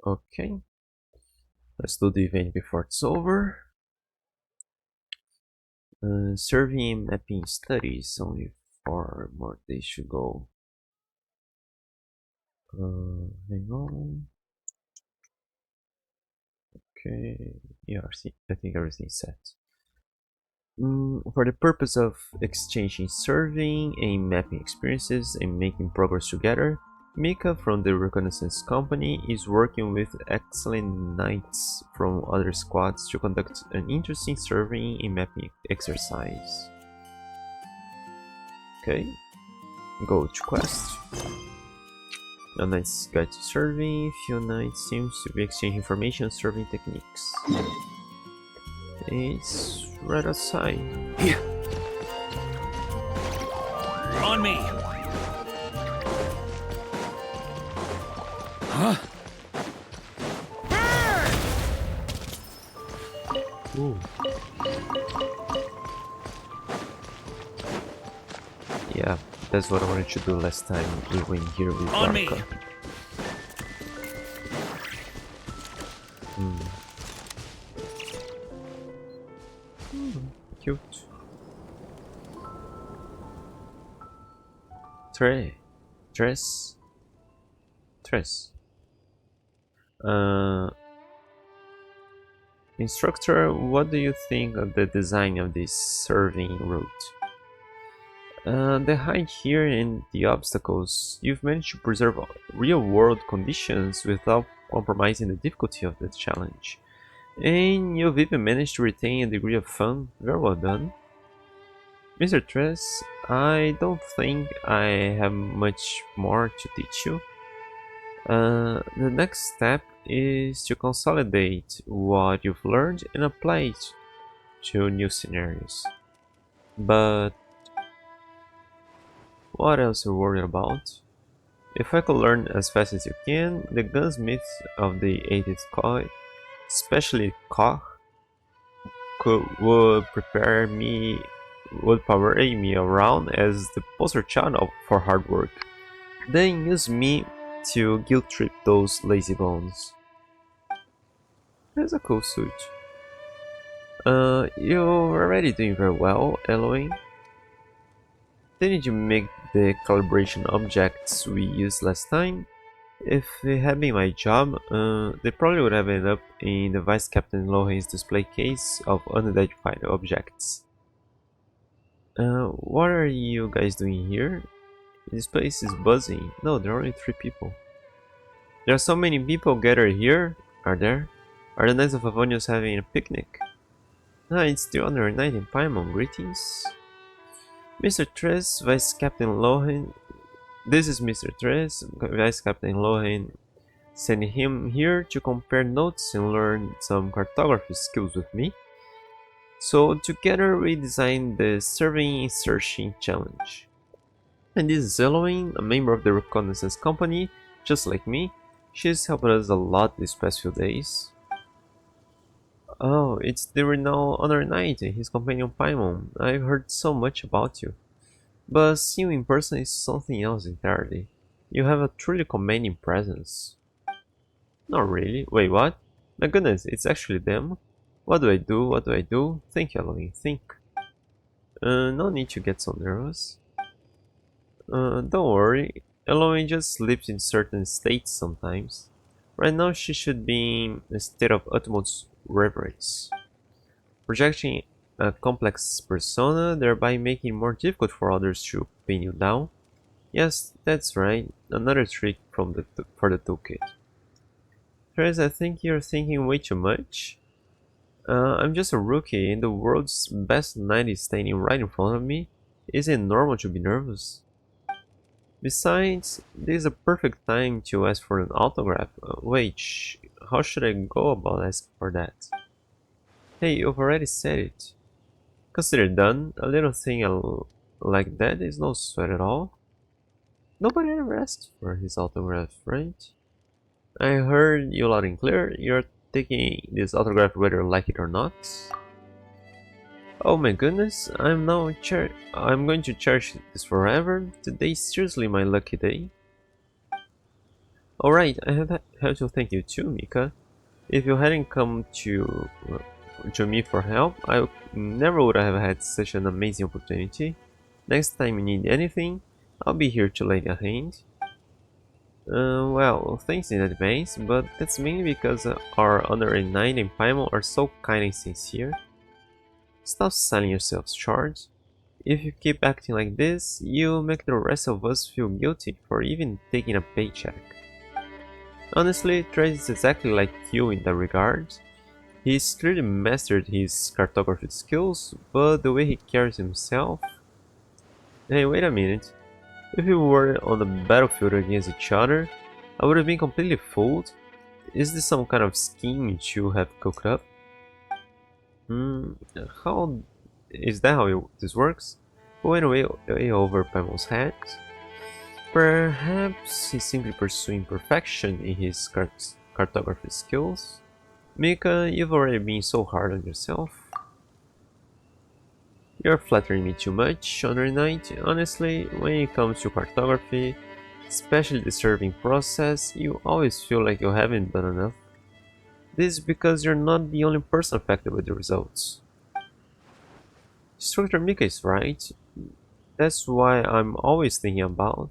Okay, let's do the event before it's over. Survey mapping studies, only 4 more days to go. Hang on. Okay, ERC, I think everything's set. For the purpose of exchanging surveying and mapping experiences and making progress together, Mika from the Reconnaissance Company is working with excellent knights from other squads to conduct an interesting surveying and mapping exercise. Okay, go to quest. A knight's guide to surveying. Few knights seems to be exchanging information on surveying techniques. It's right outside. Here. On me. Huh? Ooh. Yeah, that's what I wanted to do last time we went here with On me. Barca. Cute. Dress. Instructor, what do you think of the design of this surveying route? The height here and the obstacles, you've managed to preserve real-world conditions without compromising the difficulty of the challenge. And you've even managed to retain a degree of fun. Very well done. Mr. Tress, I don't think I have much more to teach you. The next step is to consolidate what you've learned and apply it to new scenarios. But what else are you worried about? If I could learn as fast as you can, the gunsmith of the 8th Koi, especially Koch, would parade me around as the poster child for hard work. Then use me to guilt trip those lazy bones. That's a cool suit. You're already doing very well, Eloy. Didn't you make the calibration objects we used last time? If it had been my job, they probably would have ended up in the Vice Captain Lohan's display case of unidentified objects. What are you guys doing here? This place is buzzing. No, there are only 3 people. There are so many people gathered here, are there? Are the Knights of Favonius having a picnic? Ah, it's the honor night in Paimon. Greetings. Mr. Tress, Vice Captain Lohan. This is Mr. Tress, Vice Captain Lohan. Sending him here to compare notes and learn some cartography skills with me. So together we designed the Surveying and Searching Challenge. And this is Eloine, a member of the Reconnaissance Company, just like me. She's helped us a lot these past few days. Oh, it's the renowned Honor Knight and his companion Paimon. I've heard so much about you. But seeing you in person is something else entirely. You have a truly commanding presence. Not really. Wait, what? My goodness, it's actually them? What do I do? What do I do? Think, Eloine, think. No need to get so nervous. Don't worry. Eloine just slips in certain states sometimes. Right now she should be in a state of utmost reverence, projecting a complex persona, thereby making it more difficult for others to pin you down. Yes, that's right, another trick from for the toolkit. Therese, I think you're thinking way too much. I'm just a rookie and the world's best knight is standing right in front of me. Is it normal to be nervous? Besides, this is a perfect time to ask for an autograph. Wait, how should I go about asking for that? Hey, you've already said it. Consider done. A little thing like that is no sweat at all. Nobody ever asked for his autograph, right? I heard you loud and clear. You're taking this autograph whether you like it or not. Oh my goodness, I'm going to cherish this forever. Today's seriously my lucky day. Alright, have to thank you too, Mika. If you hadn't come to me for help, I never would have had such an amazing opportunity. Next time you need anything, I'll be here to lend a hand. Well, thanks in advance, but that's mainly because our honorary knight and Paimon are so kind and sincere. Stop selling yourselves short. If you keep acting like this, you'll make the rest of us feel guilty for even taking a paycheck. Honestly, Trace is exactly like you in that regard. He's clearly mastered his cartography skills, but the way he carries himself... Hey, wait a minute. If we were on the battlefield against each other, I would have been completely fooled. Is this some kind of scheme you have cooked up? Hmm, how... is that how this works? Who went way over Pamel's head? Perhaps he's simply pursuing perfection in his cartography skills? Mika, you've already been so hard on yourself. You're flattering me too much, Honor Knight. Honestly, when it comes to cartography, especially the serving process, you always feel like you haven't done enough. This is because you're not the only person affected by the results. Instructor Mika is right. That's why I'm always thinking about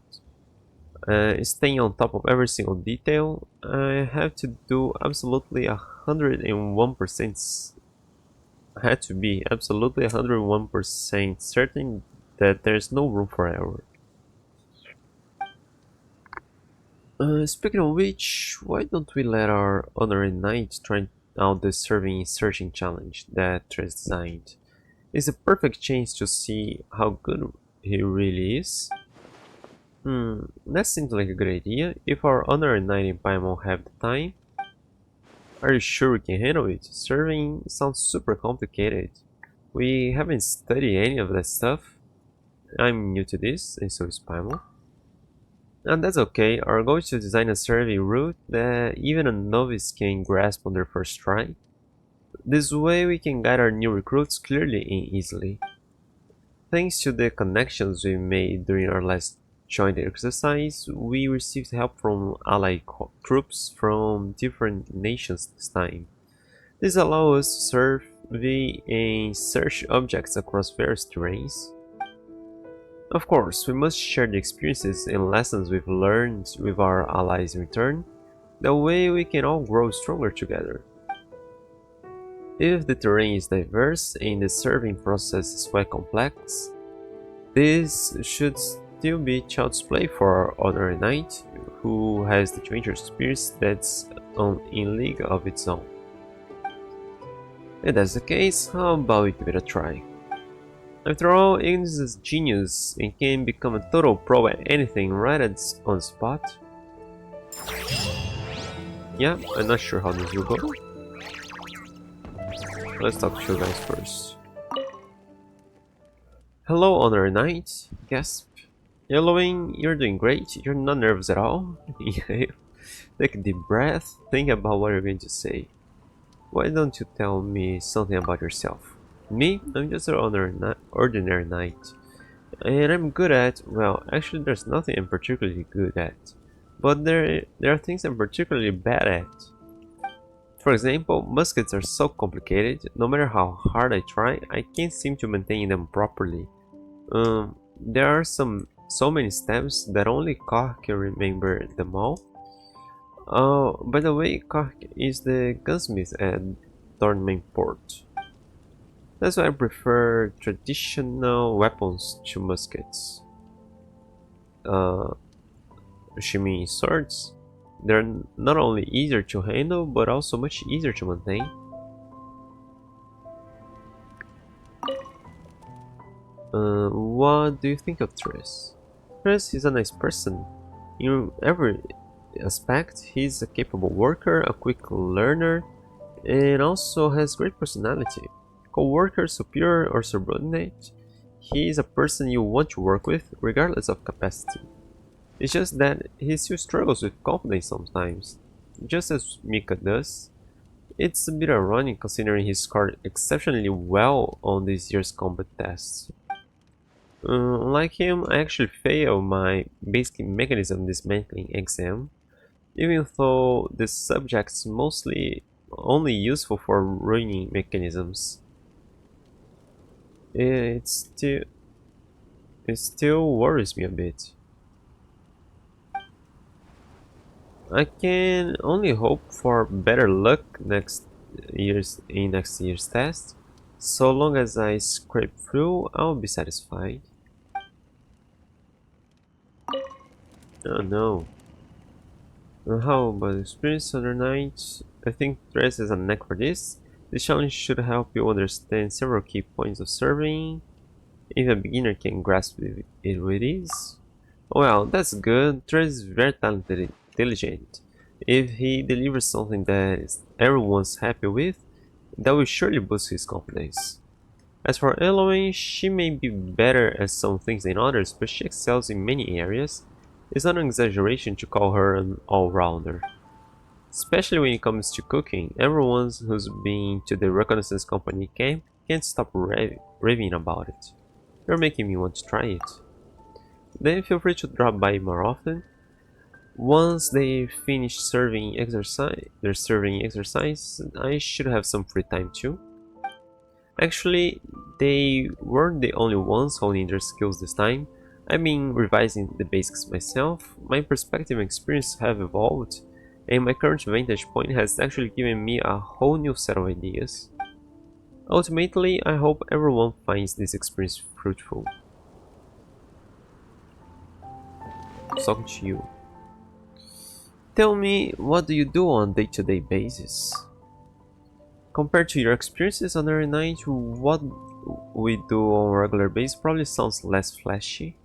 staying on top of every single detail. I have to do absolutely 101%. I had to be absolutely 101% certain that there's no room for error. Speaking of which, why don't we let our honorary knight try out the serving searching challenge that Tres designed? It's a perfect chance to see how good he really is. That seems like a good idea. If our honorary knight and Paimon have the time, are you sure we can handle it? Serving sounds super complicated. We haven't studied any of that stuff. I'm new to this, and so is Paimon. And that's okay, our goal is to design a survey route that even a novice can grasp on their first try. This way we can guide our new recruits clearly and easily. Thanks to the connections we made during our last joint exercise, we received help from allied troops from different nations this time. This allows us to survey and search objects across various terrains. Of course, we must share the experiences and lessons we've learned with our allies in return. That way we can all grow stronger together. If the terrain is diverse and the surveying process is quite complex, this should still be child's play for our honorary knight, who has the adventurous spirit that's in league of its own. If that's the case, how about we give it a try? After all, Ignis is a genius and can become a total pro at anything right on spot. Yeah, I'm not sure how this will go. Let's talk to you guys first. Hello, Honor Knight. Gasp. Yellowing, you're doing great. You're not nervous at all. Take a deep breath. Think about what you're going to say. Why don't you tell me something about yourself? Me? I'm just an ordinary knight. And I'm good at, well, actually there's nothing I'm particularly good at. But there are things I'm particularly bad at. For example, muskets are so complicated, no matter how hard I try, I can't seem to maintain them properly. There are so many steps that only Koch can remember them all. Oh, by the way, Koch is the gunsmith at Thornmain Port. That's why I prefer traditional weapons to muskets. She means swords. They're not only easier to handle, but also much easier to maintain. What do you think of Triss? Triss is a nice person. In every aspect, he's a capable worker, a quick learner, and also has great personality. Co-worker, superior or subordinate, he is a person you want to work with, regardless of capacity. It's just that he still struggles with confidence sometimes, just as Mika does. It's a bit ironic considering he scored exceptionally well on this year's combat tests. Like him, I actually failed my basic mechanism dismantling exam. even though the subject's mostly only useful for ruining mechanisms. It still, it still worries me a bit. I can only hope for better luck next year's test. So long as I scrape through, I'll be satisfied. Oh no. How about experience other night? I think Tres has a knack for this. This challenge should help you understand several key points of serving. Even a beginner can grasp it with ease. Well, that's good. Tres is very talented and intelligent. If he delivers something that everyone's happy with, that will surely boost his confidence. As for Eloy, she may be better at some things than others, but she excels in many areas. It's not an exaggeration to call her an all-rounder. Especially when it comes to cooking, everyone who's been to the Reconnaissance Company camp can't stop raving about it. You're making me want to try it. Then feel free to drop by more often. Once they finish their serving exercise, I should have some free time too. Actually, they weren't the only ones honing their skills this time. I've been revising the basics myself, my perspective and experience have evolved, and my current vantage point has actually given me a whole new set of ideas. Ultimately, I hope everyone finds this experience fruitful. Talking to you. Tell me, what do you do on a day-to-day basis? Compared to your experiences on every night, what we do on a regular basis probably sounds less flashy.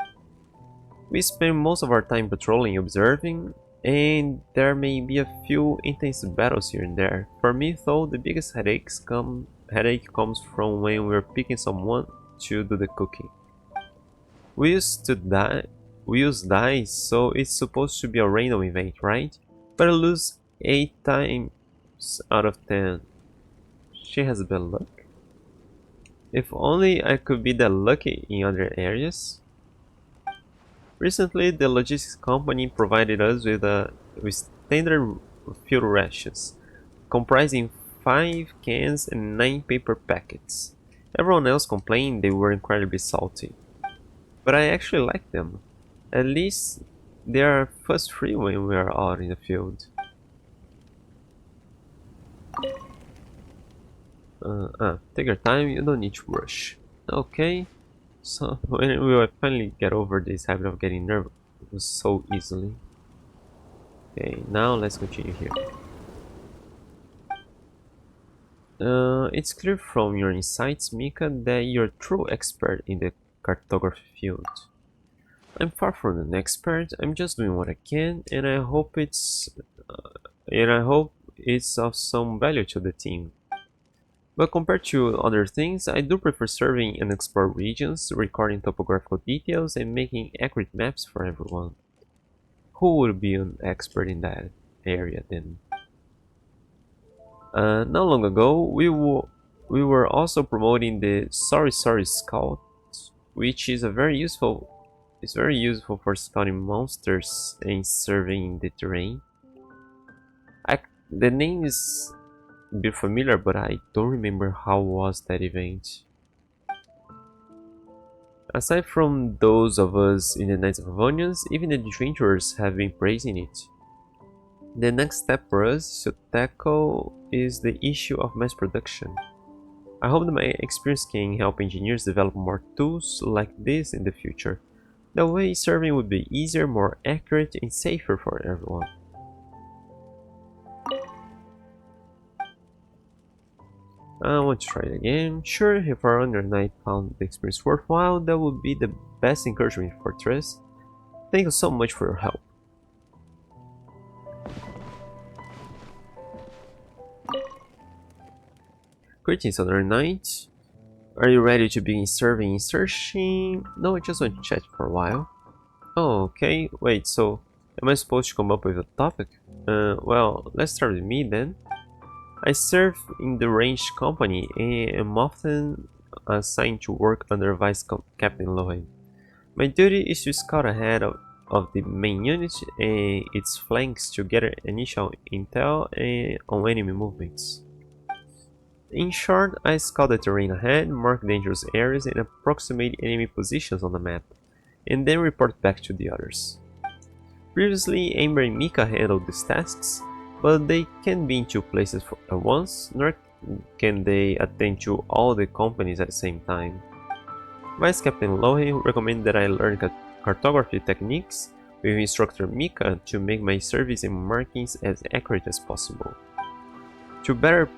We spend most of our time patrolling, observing, and there may be a few intense battles here and there. For me though, the biggest headache comes from when we're picking someone to do the cooking. We use dice, so it's supposed to be a random event, right? But I lose 8 times out of 10. She has bad luck. If only I could be that lucky in other areas. Recently, the logistics company provided us with standard fuel rations, comprising 5 cans and 9 paper packets. Everyone else complained they were incredibly salty, but I actually like them. At least they are fuss-free when we are out in the field. Take your time, you don't need to rush. Okay, so when will I finally get over this habit of getting nervous so easily? Okay, now let's continue here. It's clear from your insights, Mika, that you're a true expert in the cartography field. I'm far from an expert. I'm just doing what I can, and I hope it's of some value to the team. But compared to other things, I do prefer serving and explore regions, recording topographical details, and making accurate maps for everyone. Who would be an expert in that area then? Not long ago, we were also promoting the Sorry Scout, which is very useful for scouting monsters and surveying the terrain. The name is a bit familiar, but I don't remember how was that event. Aside from those of us in the Knights of Avonians, even the adventurers have been praising it. The next step for us to tackle is the issue of mass production. I hope that my experience can help engineers develop more tools like this in the future. That way serving would be easier, more accurate, and safer for everyone. I want to try it again. Sure, if our under night found the experience worthwhile, that would be the best encouragement for Triss. Thank you so much for your help. Greetings, other knight. Are you ready to begin serving and searching? No, I just want to chat for a while. Oh, okay. Wait, so am I supposed to come up with a topic? Well, let's start with me then. I serve in the ranged company and am often assigned to work under Captain Lohan. My duty is to scout ahead of the main unit and its flanks to gather initial intel on enemy movements. In short, I scout the terrain ahead, mark dangerous areas and approximate enemy positions on the map, and then report back to the others. Previously, Amber and Mika handled these tasks, but they can't be in two places at once, nor can they attend to all the companies at the same time. Vice Captain Lohe recommended that I learn cartography techniques with instructor Mika to make my surveys and markings as accurate as possible. To better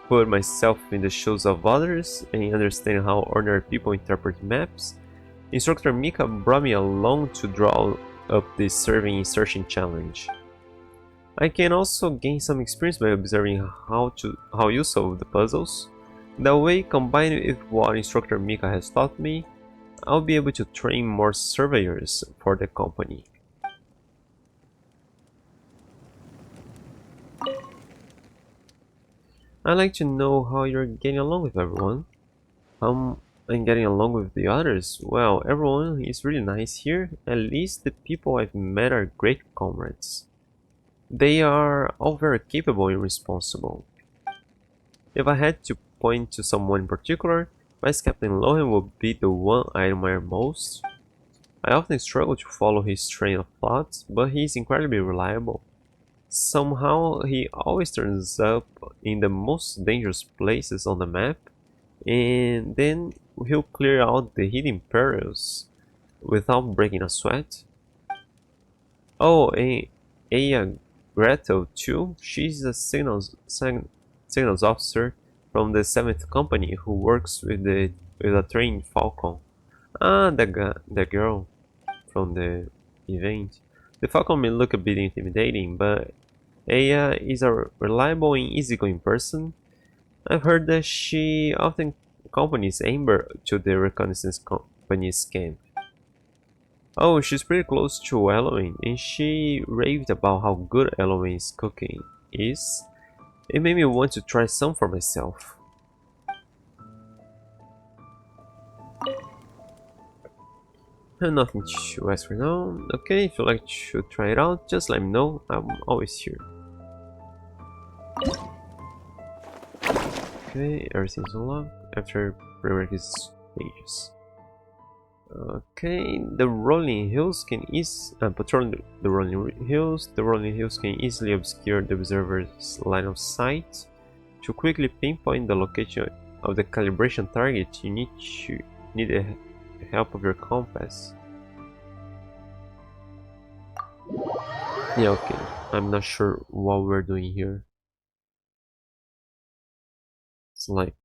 put myself in the shoes of others and understand how ordinary people interpret maps, instructor Mika brought me along to draw up the survey insertion challenge. I can also gain some experience by observing how you solve the puzzles. That way, combined with what instructor Mika has taught me, I'll be able to train more surveyors for the company. I'd like to know how you're getting along with everyone. How I'm getting along with the others? Well, everyone is really nice here. At least the people I've met are great comrades. They are all very capable and responsible. If I had to point to someone in particular, Vice Captain Lohan would be the one I admire most. I often struggle to follow his train of thought, but he is incredibly reliable. Somehow, he always turns up in the most dangerous places on the map, and then he'll clear out the hidden perils without breaking a sweat. Oh, and Aya Gretel too. She's a signals officer from the 7th Company who works with a trained Falcon. Ah, the girl from the event. The Falcon may look a bit intimidating, but Aya is a reliable and easygoing person. I've heard that she often accompanies Amber to the reconnaissance company's camp. Oh, she's pretty close to Eloine, and she raved about how good Eloine's cooking is. It made me want to try some for myself. Nothing to ask for now. Okay, if you'd like to try it out, just let me know. I'm always here. Okay, everything's unlocked after prerequisite stages. Okay, the rolling hills can patrol the rolling hills. The rolling hills can easily obscure the observer's line of sight. To quickly pinpoint the location of the calibration target, you need the help of your compass. Yeah, okay. I'm not sure what we're doing here. It's like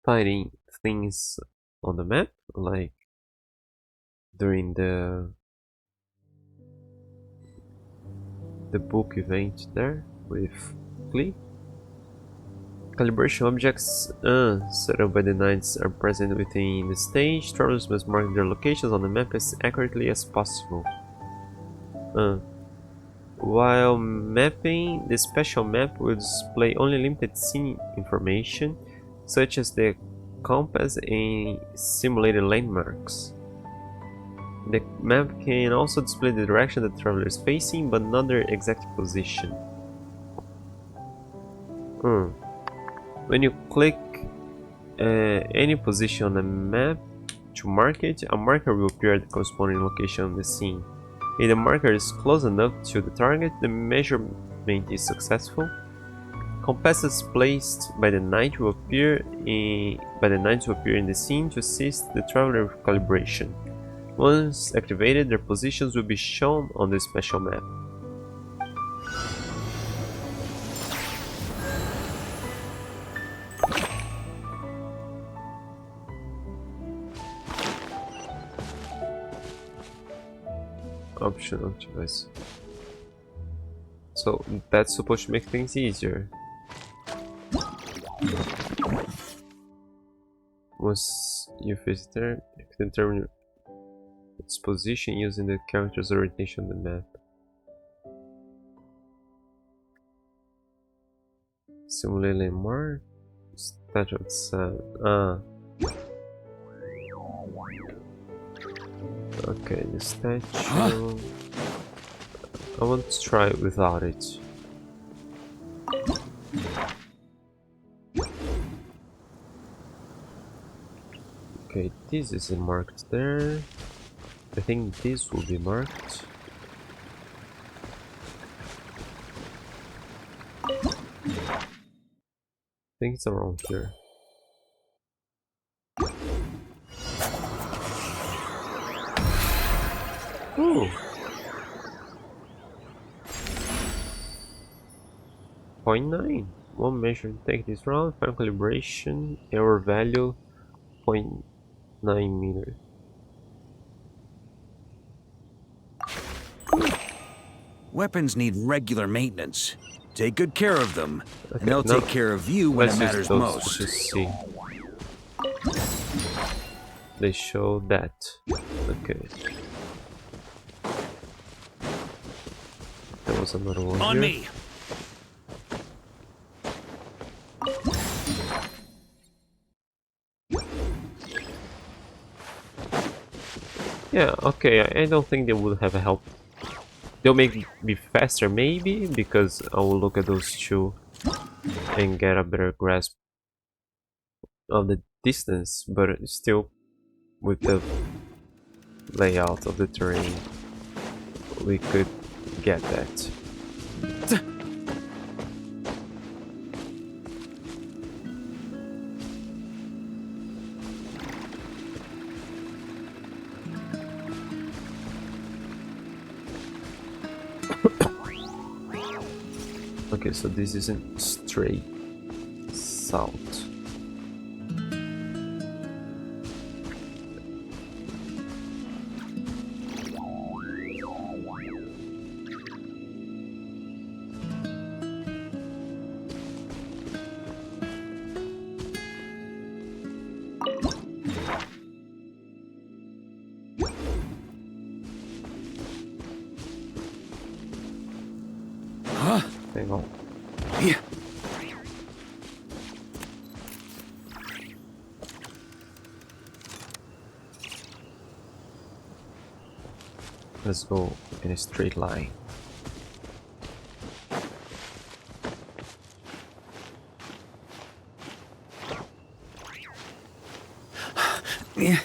finding things on the map, like during the book event there with Glee. Calibration objects set up by the knights are present within the stage. Travelers must mark their locations on the map as accurately as possible. While mapping, the special map will display only limited scene information, such as the compass and simulated landmarks. The map can also display the direction the traveler is facing, but not their exact position. When you click any position on the map to mark it, a marker will appear at the corresponding location on the scene. If the marker is close enough to the target, the measurement is successful. Compasses placed by the knight will appear in the scene to assist the traveler with calibration. Once activated, their positions will be shown on the special map. Optional device. So that's supposed to make things easier. Once you visit there, you can determine its position using the character's orientation on the map. Simulate landmark. Statue of Sun. Okay, the statue. I want to try it without it. Okay, this isn't marked there. I think this will be marked. I think it's around here. Ooh. 0.9. One measure take this round. Final calibration. Error value 0.9 meters. Weapons need regular maintenance. Take good care of them, Okay, and they'll take care of you when it matters most. Just see. They show that. Okay. There was another one On here. me. Yeah, okay, I don't think they would have helped. They'll make me faster, maybe, because I will look at those two and get a better grasp of the distance, but still, with the layout of the terrain, we could get that. Okay, so this isn't straight south. Hang on. Yeah. Let's go in a straight line. Yeah.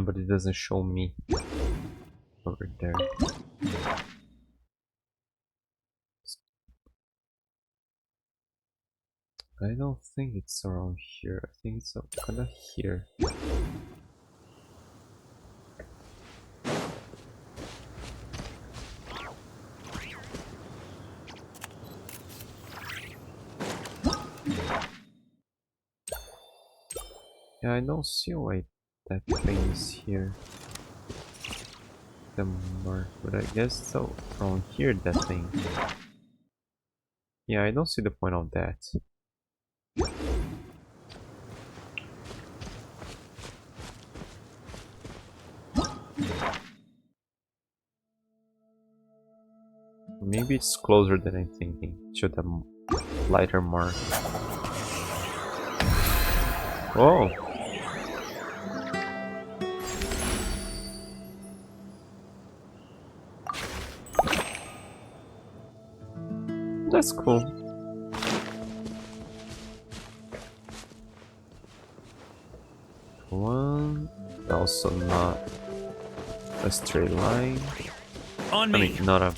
But it doesn't show me over there. I don't think it's around here. I think it's kind of here. Yeah, I don't see why that thing is here. The mark, but I guess so. Around here, that thing. Yeah, I don't see the point of that. Maybe it's closer than I'm thinking. To the lighter mark. Oh! That's cool. One. Also not a straight line. On I me. mean, not a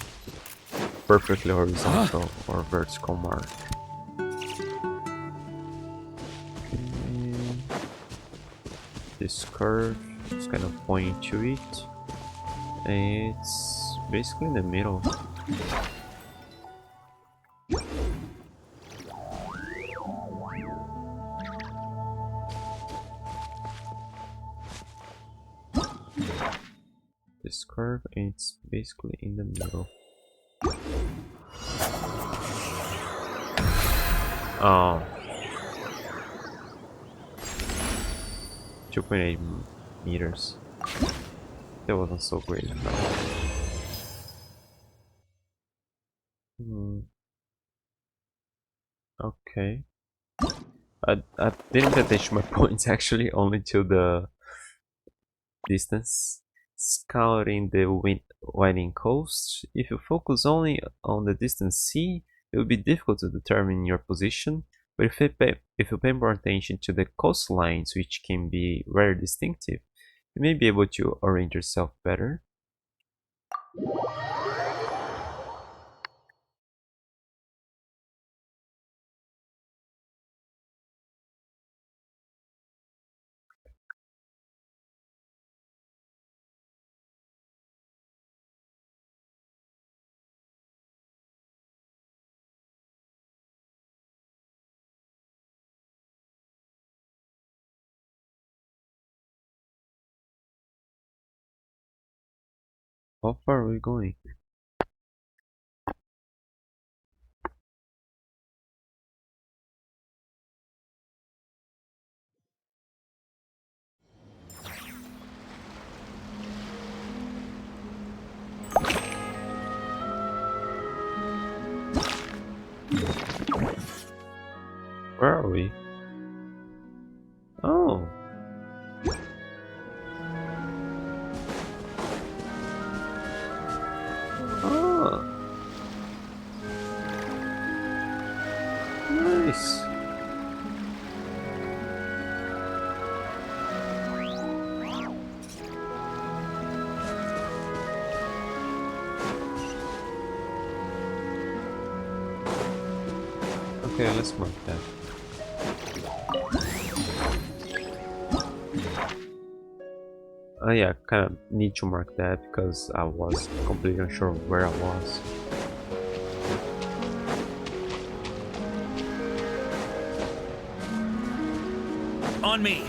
perfectly horizontal or vertical mark. Okay. This curve is kind of pointing to it. And it's basically in the middle. This curve, and it's basically in the middle. Oh. 2.8 meters. That wasn't so great. Okay. I didn't pay attention to my points actually, only to the distance. Scouting the winding coast. If you focus only on the distant sea, it will be difficult to determine your position. But if you pay more attention to the coastlines, which can be very distinctive, you may be able to orient yourself better. How far are we going? Where are we? Oh, oh, nice. Okay, let's mark that. Yeah, kind of need to mark that because I was completely unsure of where I was. On me.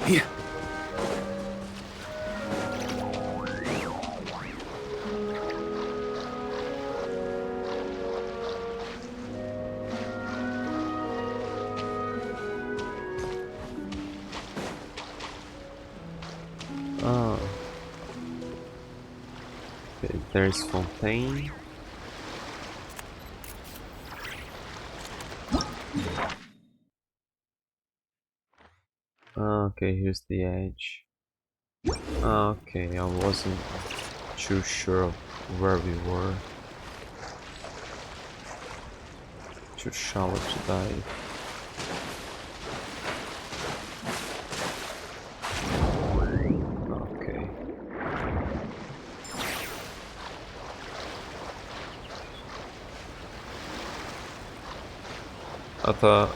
Yeah. Oh, okay, there's Fontaine. Okay, here's the edge. Okay, I wasn't too sure of where we were. Too shallow to dive. Okay. I thought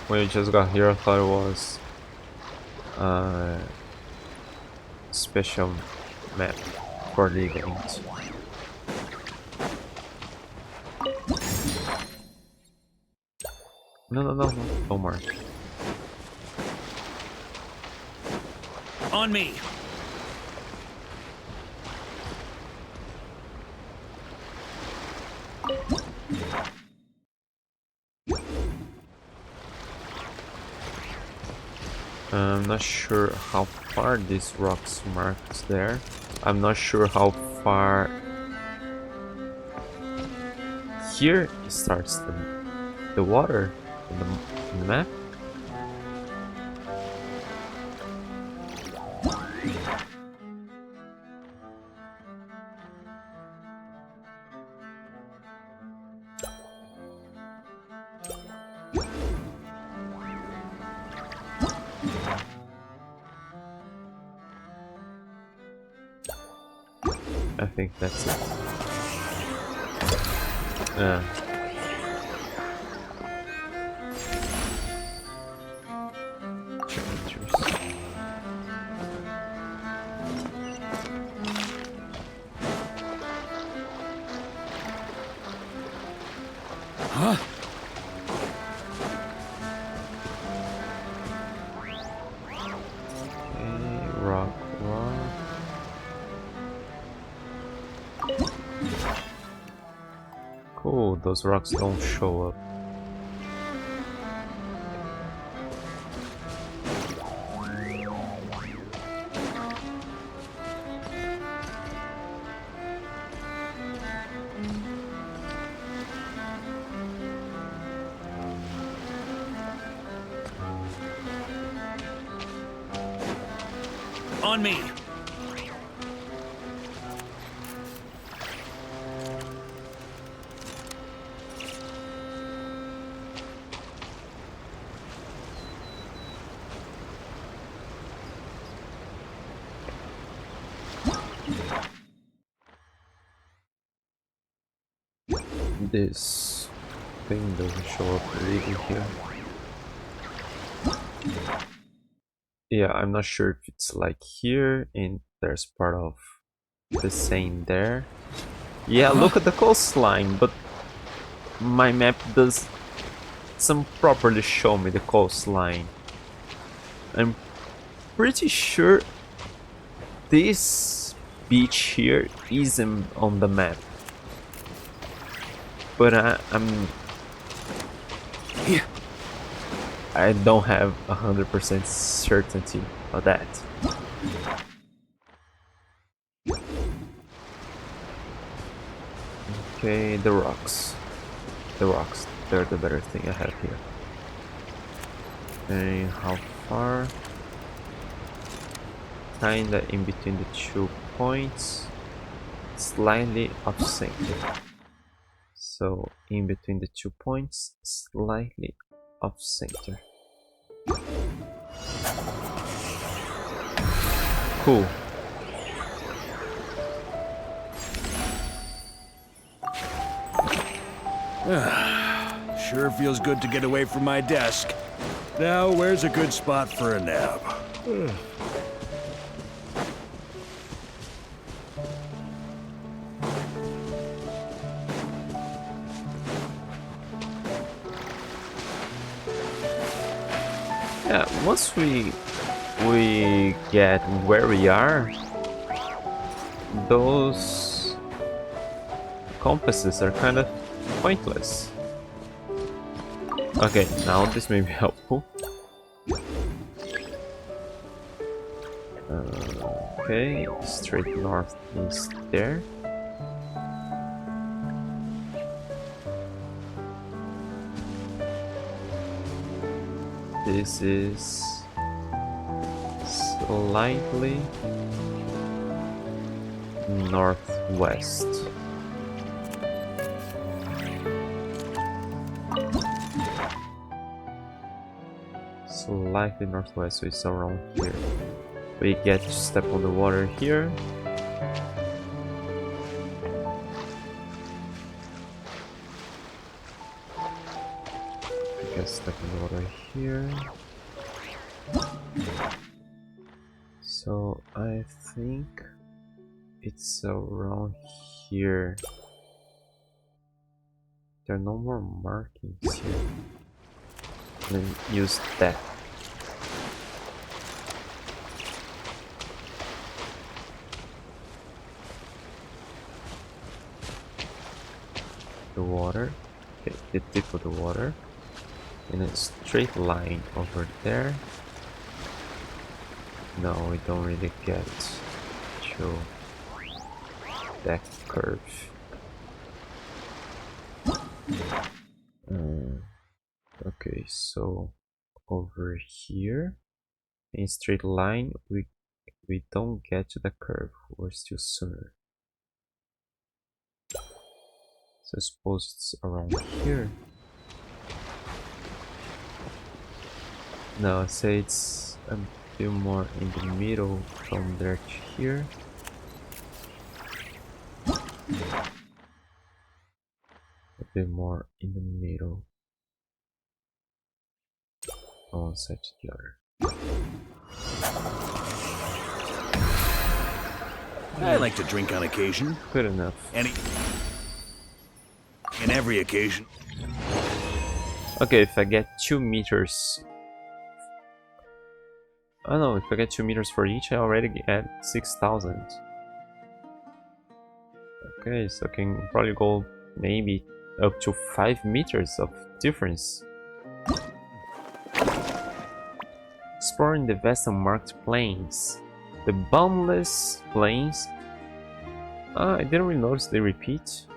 when you just got here, I thought it was a special map for the event. No, don't mark. On me. I'm not sure how far this rocks marks there. I'm not sure how far here starts the water in the map. I think that's it. Yeah. Geometries. Huh? Okay, rock. Cool, those rocks don't show up. On me. This thing doesn't show up really here. Yeah, I'm not sure if it's like here and there's part of the same there. Yeah, look at the coastline, but my map doesn't properly show me the coastline. I'm pretty sure this beach here isn't on the map. But I don't have 100% certainty of that. Okay, the rocks. The rocks, they're the better thing I have here. And how far? Kinda in between the 2 points. Slightly off center. So in between the 2 points, slightly off center. Cool. Sure feels good to get away from my desk. Now, where's a good spot for a nap? Yeah, once we get where we are, those compasses are kind of pointless. Okay, now this may be helpful. Okay, straight north is there. This is slightly northwest. Slightly northwest, so it's around here. We get to step on the water here. We get step on the water here. So I think it's around here. There are no more markings here. Then use that. The water, okay, the tip of the water, in a straight line over there. No, we don't really get to that curve. Okay, so over here in straight line we don't get to the curve, we're still sooner. So I suppose it's around here. No, I'd say it's a bit more in the middle from there to here. A bit more in the middle. On one side to the other. I like to drink on occasion. Good enough. In every occasion. Okay, if I get 2 meters. Oh no, if I get 2 meters for each, I already get 6,000. Okay, so I can probably go maybe up to 5 meters of difference. Exploring the vast unmarked plains. The boundless plains. I didn't really notice they repeat.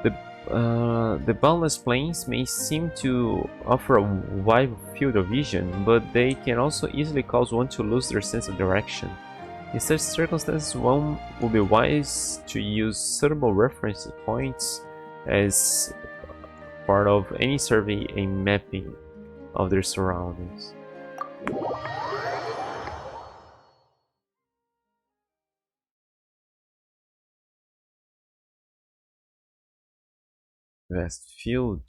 The The boundless plains may seem to offer a wide field of vision, but they can also easily cause one to lose their sense of direction. In such circumstances, one would be wise to use suitable reference points as part of any survey and mapping of their surroundings. Vast field.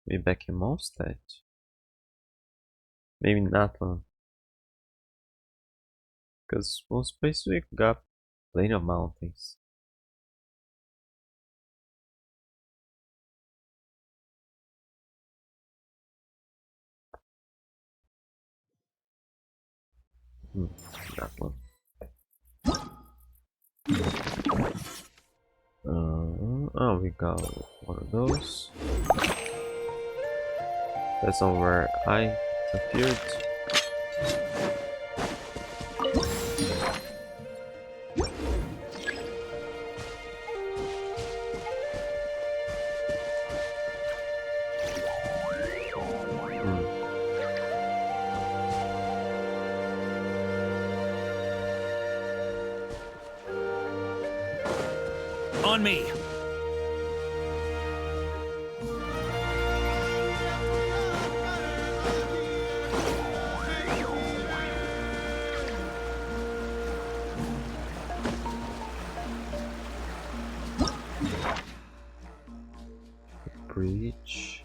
Maybe back in Mondstadt. Maybe Natlan. Because most places we got plenty of mountains. That one. Oh, we got one of those. That's not where I appeared. On me. Bridge.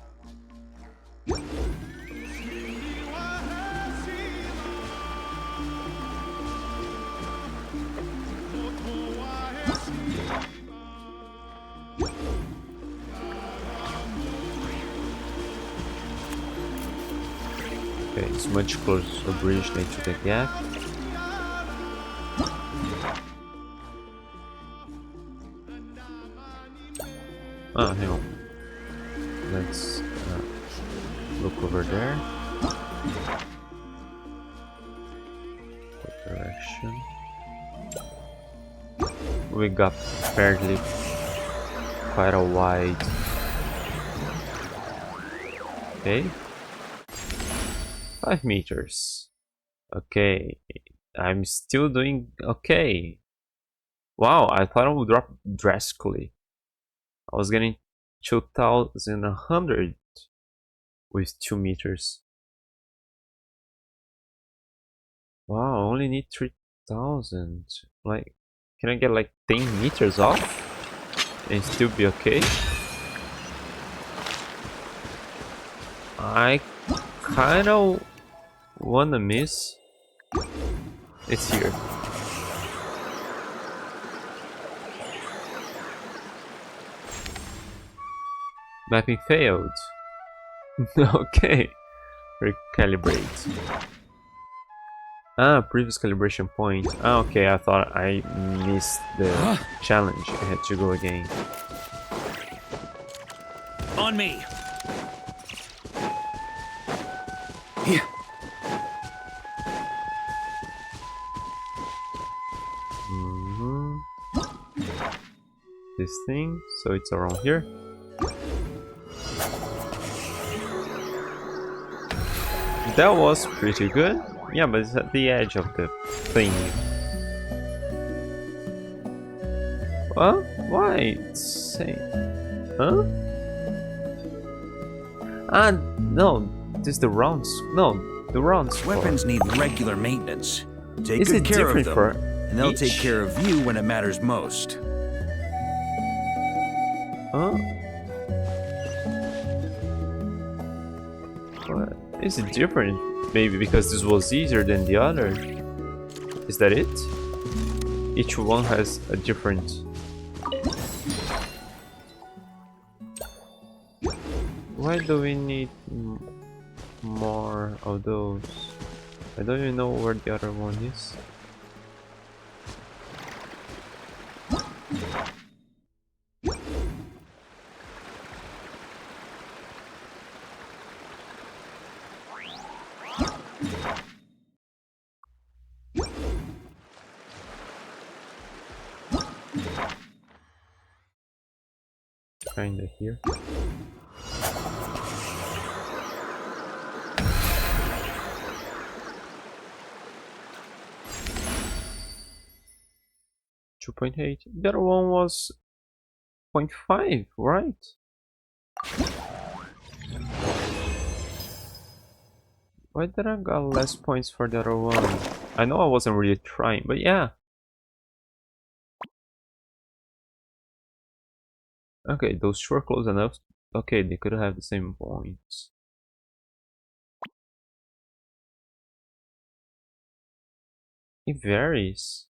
Okay, it's much closer to the bridge than to the gap. Ah, hang on. Let's look over there. What direction? We got fairly quite a wide. Okay. 5 meters. Okay. I'm still doing okay. Wow, I thought I would drop drastically. I was getting 2,100 with 2 meters. Wow, I only need 3,000. Like, can I get like 10 meters off and still be okay? I kinda wanna miss. It's here. Mapping failed. Okay. Recalibrate. Ah, previous calibration point. Ah, okay, I thought I missed the challenge. I had to go again. On me. Here. This thing, so it's around here. That was pretty good. Yeah, but it's at the edge of the thing. What? Why? It's saying... Huh? Ah, no. This is the rounds. No, the rounds. Weapons need regular maintenance. Take Is good it care of different them, for and they'll each? take care of you when it matters most. Huh? What? Is it different? Maybe because this was easier than the other. Is that it? Each one has a different... Why do we need more of those? I don't even know where the other one is. kinda here. .8. The other one was 0.5, right? Why did I got less points for the other one? I know I wasn't really trying, but yeah. Okay, those two are close enough. Okay, they could have the same points. It varies.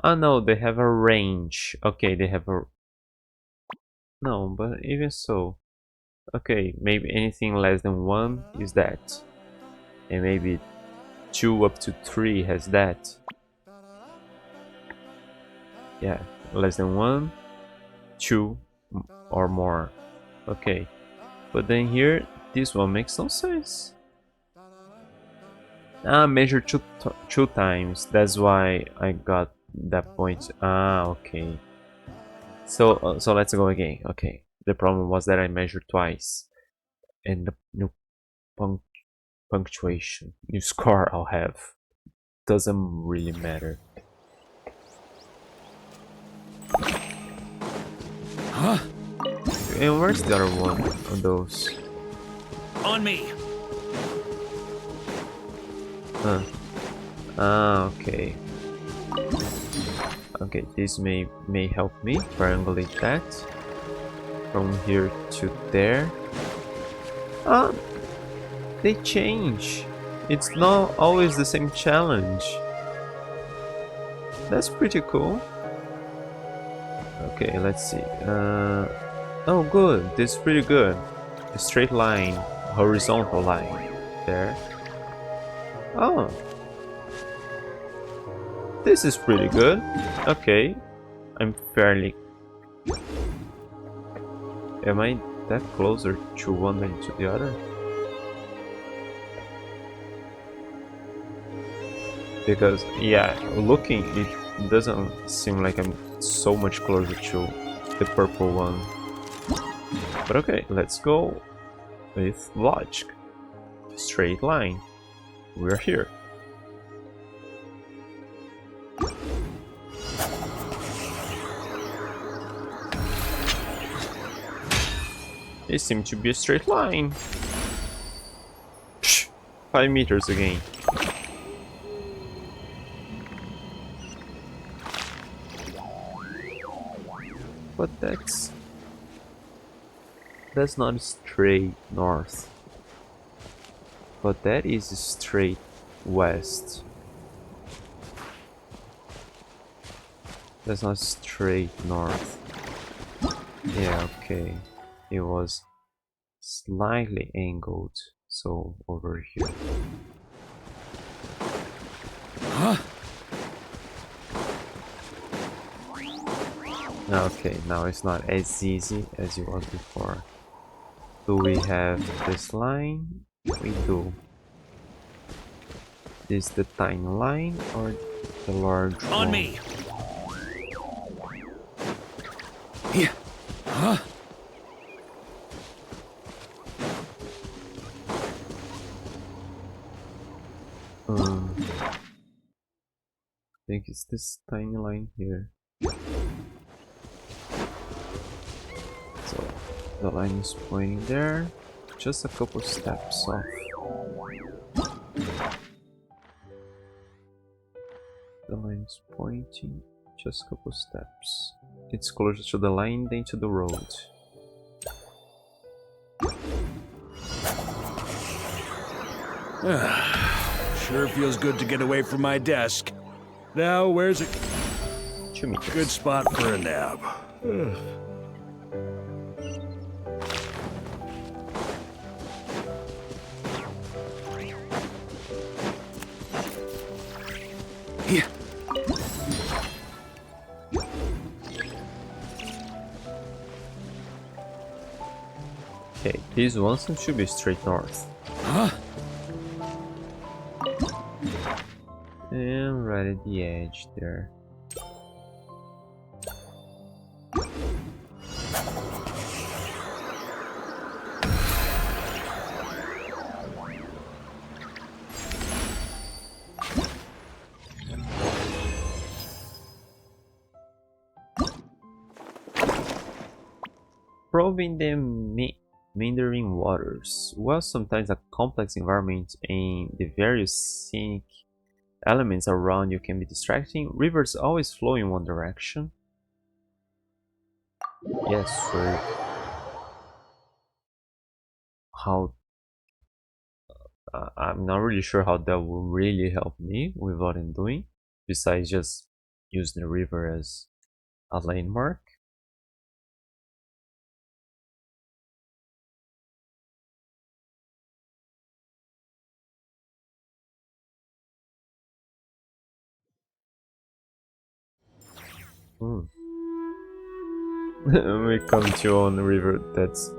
Oh no, they have a range. Okay, they have a... No, but even so. Okay, maybe anything less than 1 is that. And maybe 2 up to 3 has that. Yeah, less than 1, 2 or more. Okay, but then here, this one makes no sense. Ah, measure two times. That's why I got that point. Ah, okay. So let's go again. Okay, the problem was that I measured twice, and the new punctuation, new score I'll have doesn't really matter. Huh? And where's the other one on those? On me. Huh. Ah, okay. Okay, this may help me triangulate that from here to there. Ah, they change. It's not always the same challenge. That's pretty cool. Okay, let's see. Oh, good. This is pretty good. A straight line, horizontal line. There. Oh. This is pretty good. Okay. I'm fairly... Am I that closer to one than to the other? Because, yeah, looking, it doesn't seem like I'm so much closer to the purple one. But okay, let's go with logic. Straight line. We're here. It seemed to be a straight line. Psh, 5 meters again. But that's not straight north. But that is straight west. That's not straight north. Yeah, okay. It was slightly angled, so over here. Huh? Okay, now it's not as easy as it was before. Do we have this line? We do. Is the tiny line or the large one? On me. Yeah. Huh? I think it's this tiny line here. So the line is pointing there, just a couple steps off. The line is pointing just a couple steps. It's closer to the line than to the road. Sure feels good to get away from my desk. Now, where's a 2 meters. good spot for a nap? Yeah. Okay, this one should be straight north. Huh? And right at the edge there. Probing the meandering waters. While sometimes a complex environment and the various scenic elements around you can be distracting, rivers always flow in one direction. Yes, sir. How I'm not really sure how that will really help me with what I'm doing, besides just use the river as a landmark. Hmm. We come to on a river that's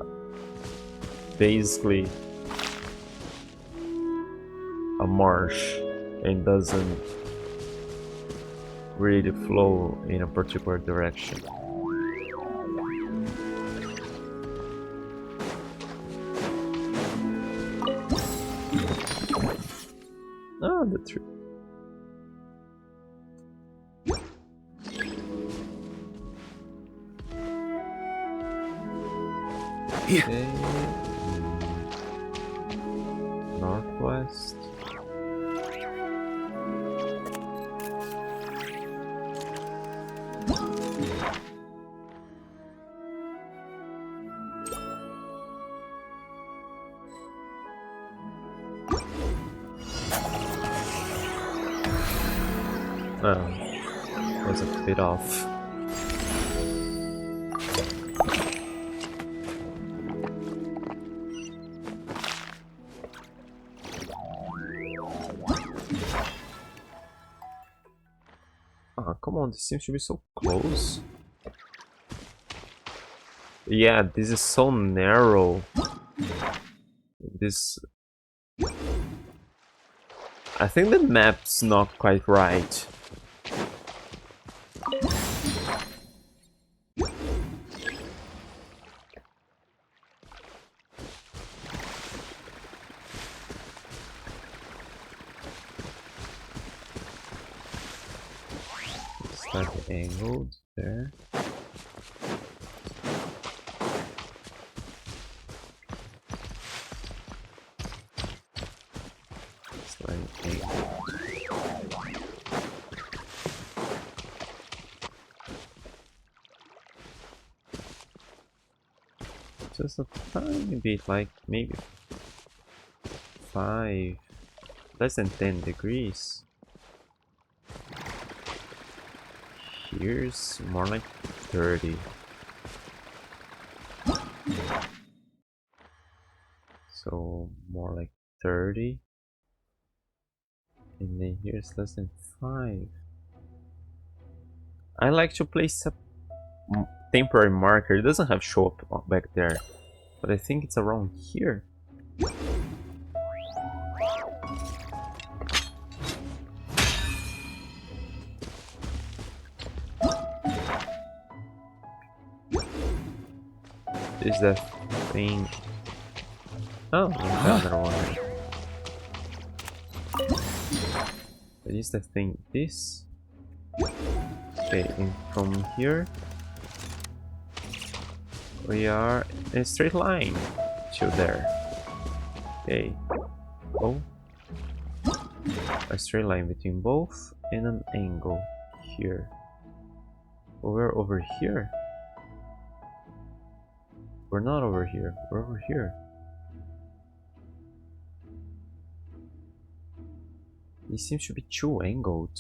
basically a marsh and doesn't really flow in a particular direction. Ah, the tree. Okay. Northwest. Oh, was a bit off. Ah, come on, this seems to be so close. Yeah, this is so narrow. This... I think the map's not quite right. Slightly angled there. Slightly angled. Just a tiny bit, like maybe 5, less than 10 degrees. Here's more like 30. So more like 30. And then here's less than 5. I like to place a temporary marker. It doesn't have show up back there, but I think it's around here. Is that thing? Oh, we got another one. But is that thing this? Okay, and from here we are in a straight line to there. Okay. Oh, a straight line between both and an angle here. But we're over here. We're not over here. We're over here. It seems to be too angled.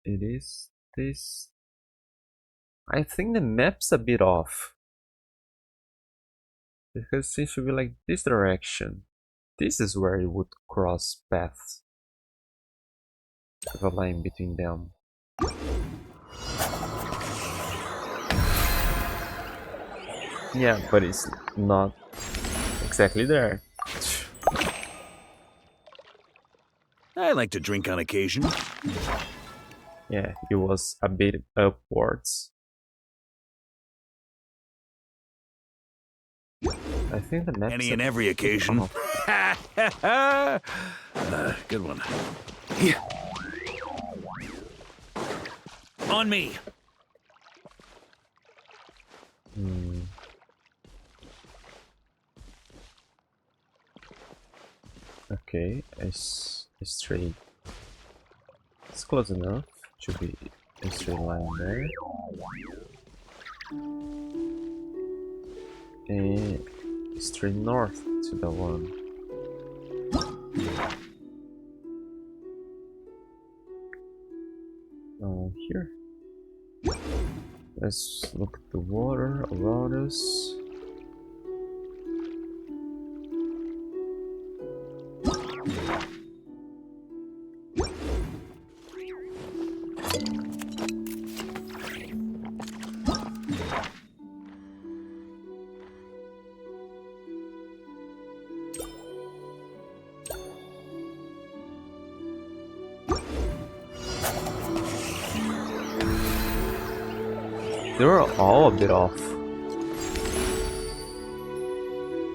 It is this. I think the map's a bit off. Because it seems to be like this direction. This is where it would cross paths. With a line between them. Yeah, but it's not exactly there. I like to drink on occasion. Yeah, it was a bit upwards. I think the map. Any and every occasion. Good one. Yeah. On me. Okay, a straight. It's close enough. Should be a straight line there. And straight north to the one. Here. Let's look at the water around us. They were all a bit off.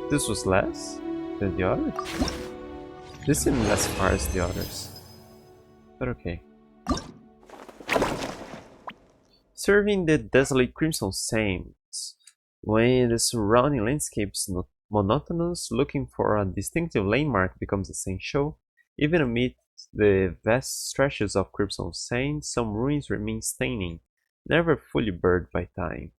This was less than the others? This seemed less far as the others. But okay. Serving the desolate crimson sands. When the surrounding landscape is not monotonous, looking for a distinctive landmark becomes essential. Even amid the vast stretches of crimson sand, some ruins remain standing, never fully burned by time.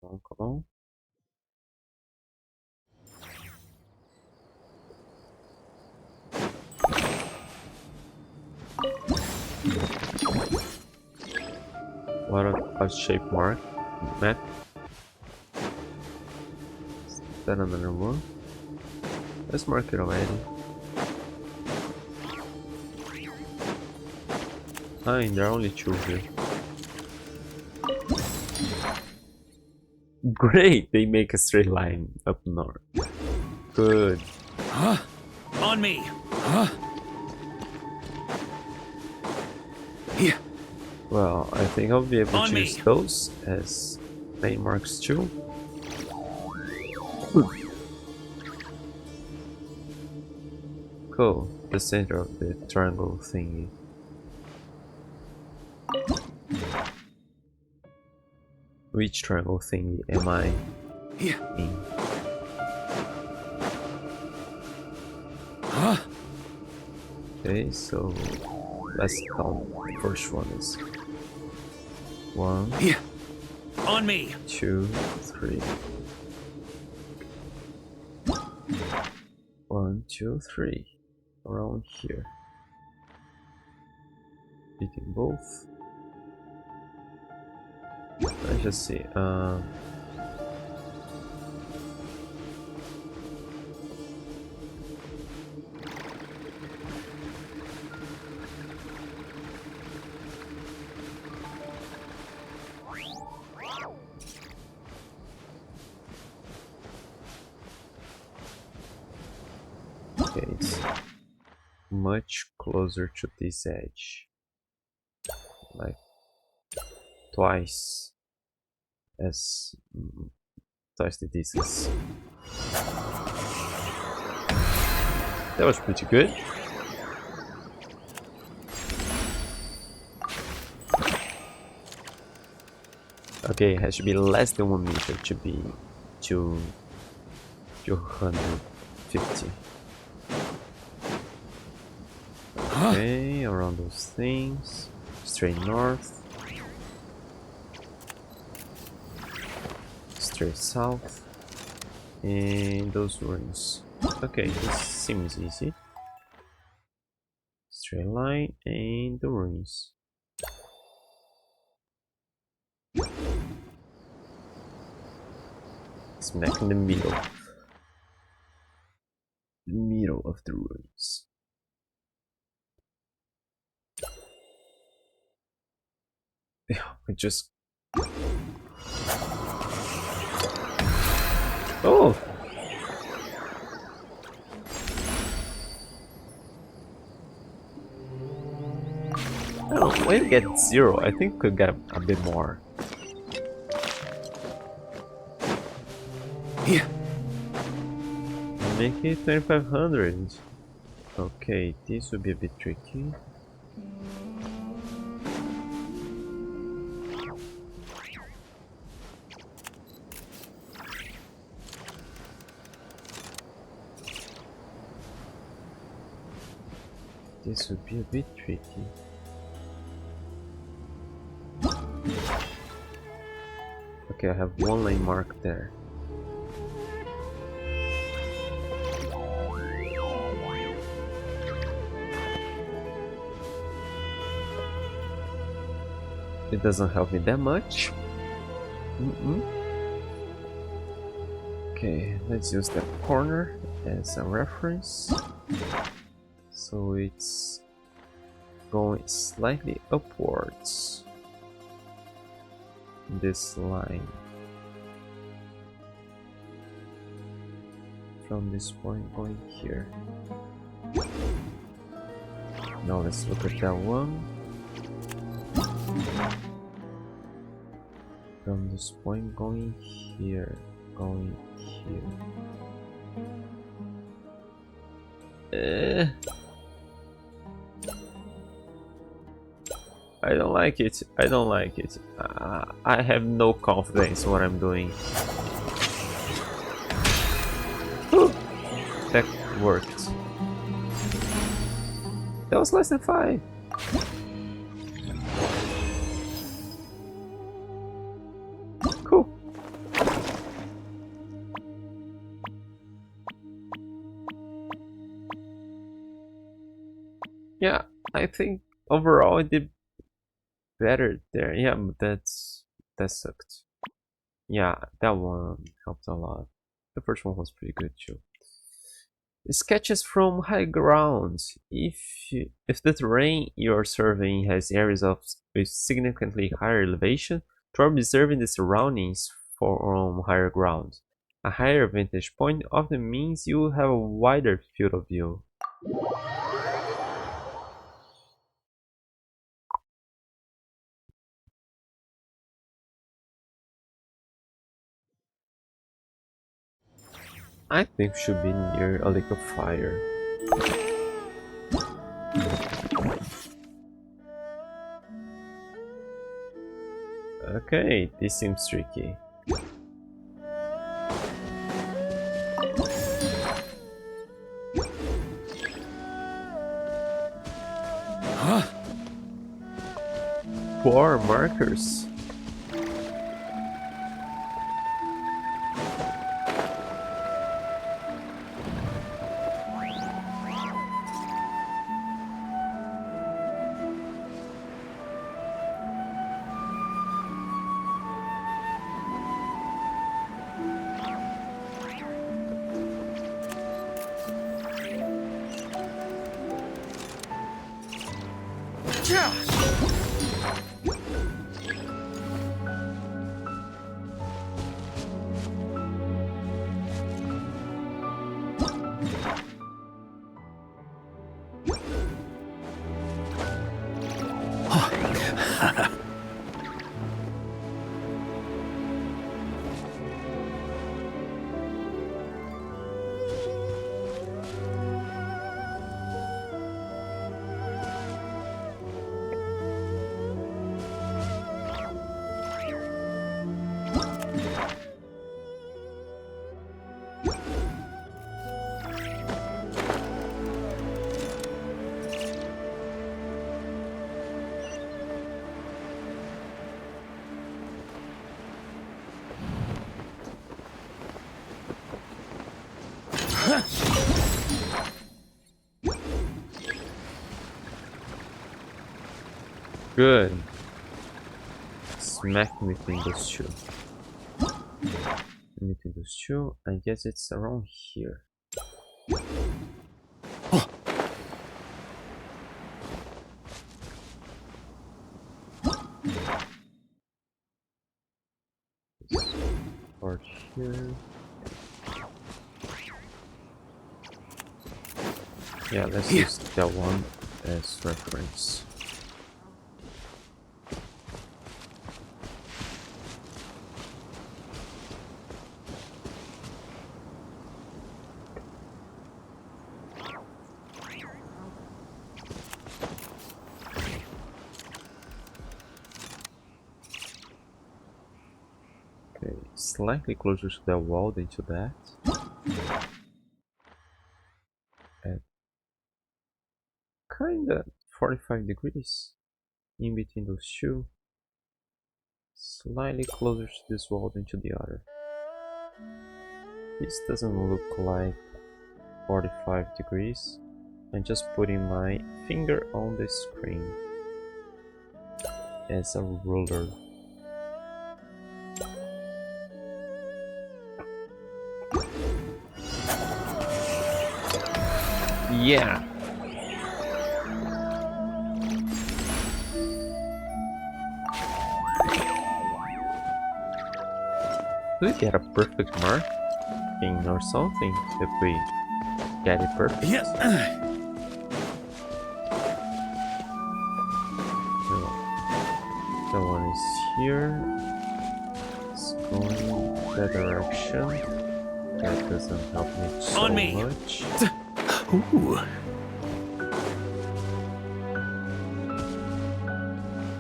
Come on. What a shape mark map. Is that another one? Let's mark it already. And there are only two here. Great! They make a straight line up north. Good. Huh? On me. Huh? Yeah. Well, I think I'll be able On to me. use those as landmarks too. Cool. The center of the triangle thingy. Which triangle thingy am I in? Huh? Okay, so let's count. The first one is 1, Yeah. On me. 2, 3. 1, 2, 3. Around here. Hitting both. Let's just see. Okay, it's much closer to this edge. Like twice as twice the distance. That was pretty good. Okay, it has to be less than 1 meter to be 250. Okay, around those things. Straight north. Straight south. And those ruins. Okay, this seems easy. Straight line and the ruins. Smack in the middle. The middle of the ruins. I just... Oh! Oh, why you get 0? I think we could get a bit more. Yeah. Make it 2500. Okay, this would be a bit tricky. This would be a bit tricky. Okay, I have one lane mark there. It doesn't help me that much. Okay, let's use that corner as a reference. So it's going slightly upwards. This line. From this point going here. Now let's look at that one. From this point going here, going here. I don't like it. I don't like it. I have no confidence in what I'm doing. That worked. That was less than 5. Cool. Yeah, I think overall I did better there. Yeah, but that sucked. Yeah, that one helped a lot. The first one was pretty good too. Sketches from high ground. If the terrain you're surveying has areas with significantly higher elevation, try observing the surroundings from higher ground. A higher vantage point often means you have a wider field of view. I think should be near a lake of fire. Okay, this seems tricky. Huh? 4 markers. Good. Smack me between those two. Between those two, I guess it's around here. here. Yeah, let's use that one as reference. Okay, slightly closer to that wall than to that. At kinda 45 degrees in between those two. Slightly closer to this wall than to the other. This doesn't look like 45 degrees. I'm just putting my finger on the screen as a ruler. Yeah! Do we get a perfect marking or something if we get it perfect? Yes. No. That one is here. It's going that direction. That doesn't help me so On me. much. Ooh.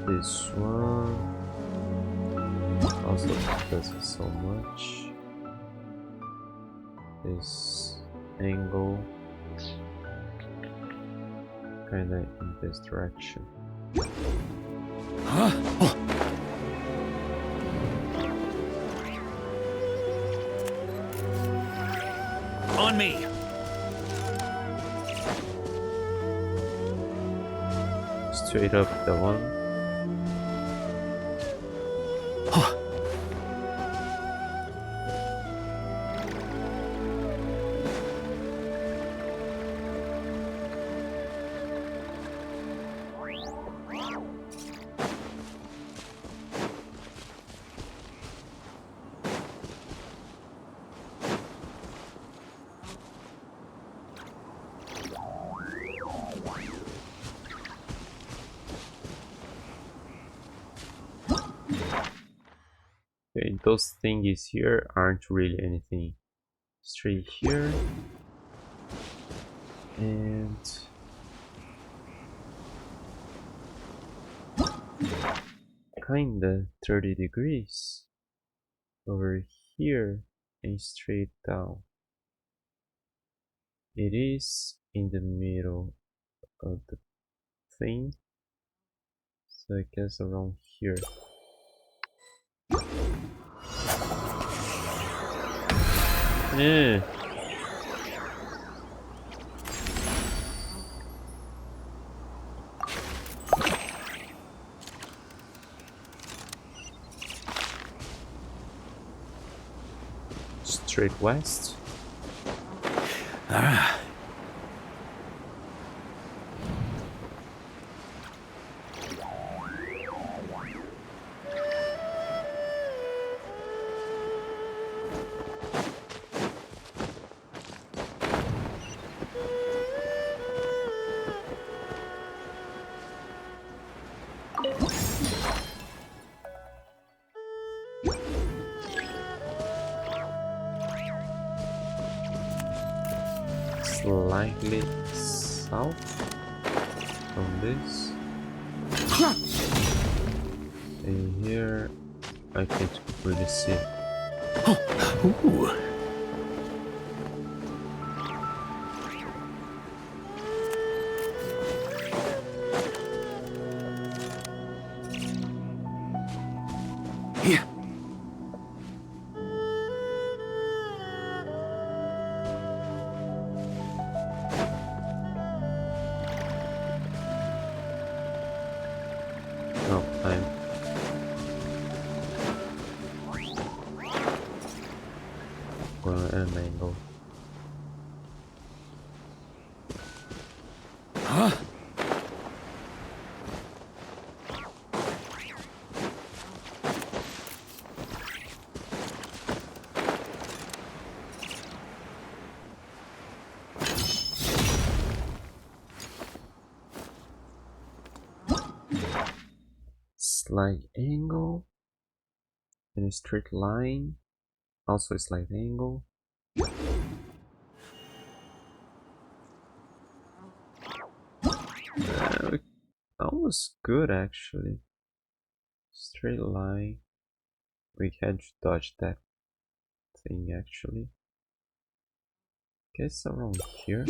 This one also doesn't so much. This angle kinda in this direction. Huh? Oh. On me. Straight up the one. Huh. Okay, those thingies here aren't really anything. Straight here. And kinda 30 degrees over here and straight down. It is in the middle of the thing, so I guess around here. Eh. Straight west. Ah. Slightly south from this. And here I can't really see. Ooh. Yeah. No, I'm going at an angle. Huh? slight angle and a straight line, also a slight angle. Almost good actually. Straight line. We had to dodge that thing actually. Guess around here.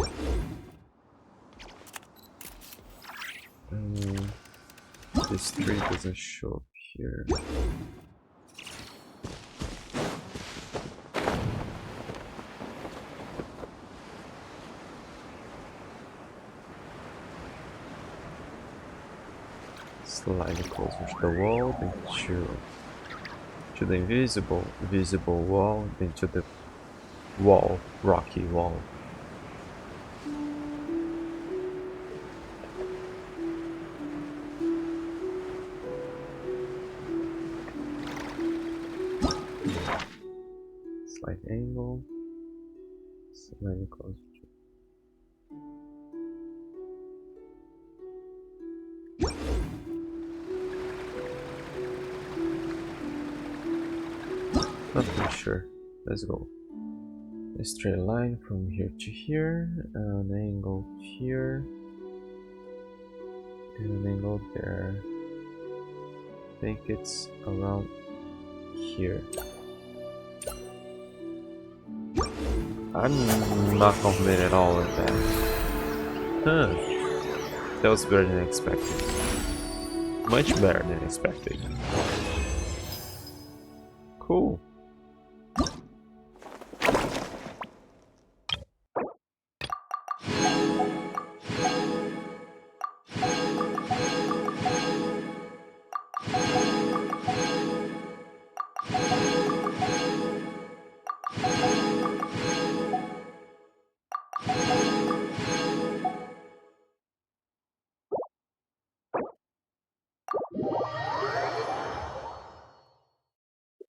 This tree doesn't show up here. Slightly closer to the wall, then to the visible wall, then to the wall, rocky wall. Slight angle, slightly closer. Not pretty sure. Let's go. A straight line from here to here, an angle here, and an angle there. I think it's around here. I'm not confident at all with that. Huh. That was better than expected. Much better than expected. Cool.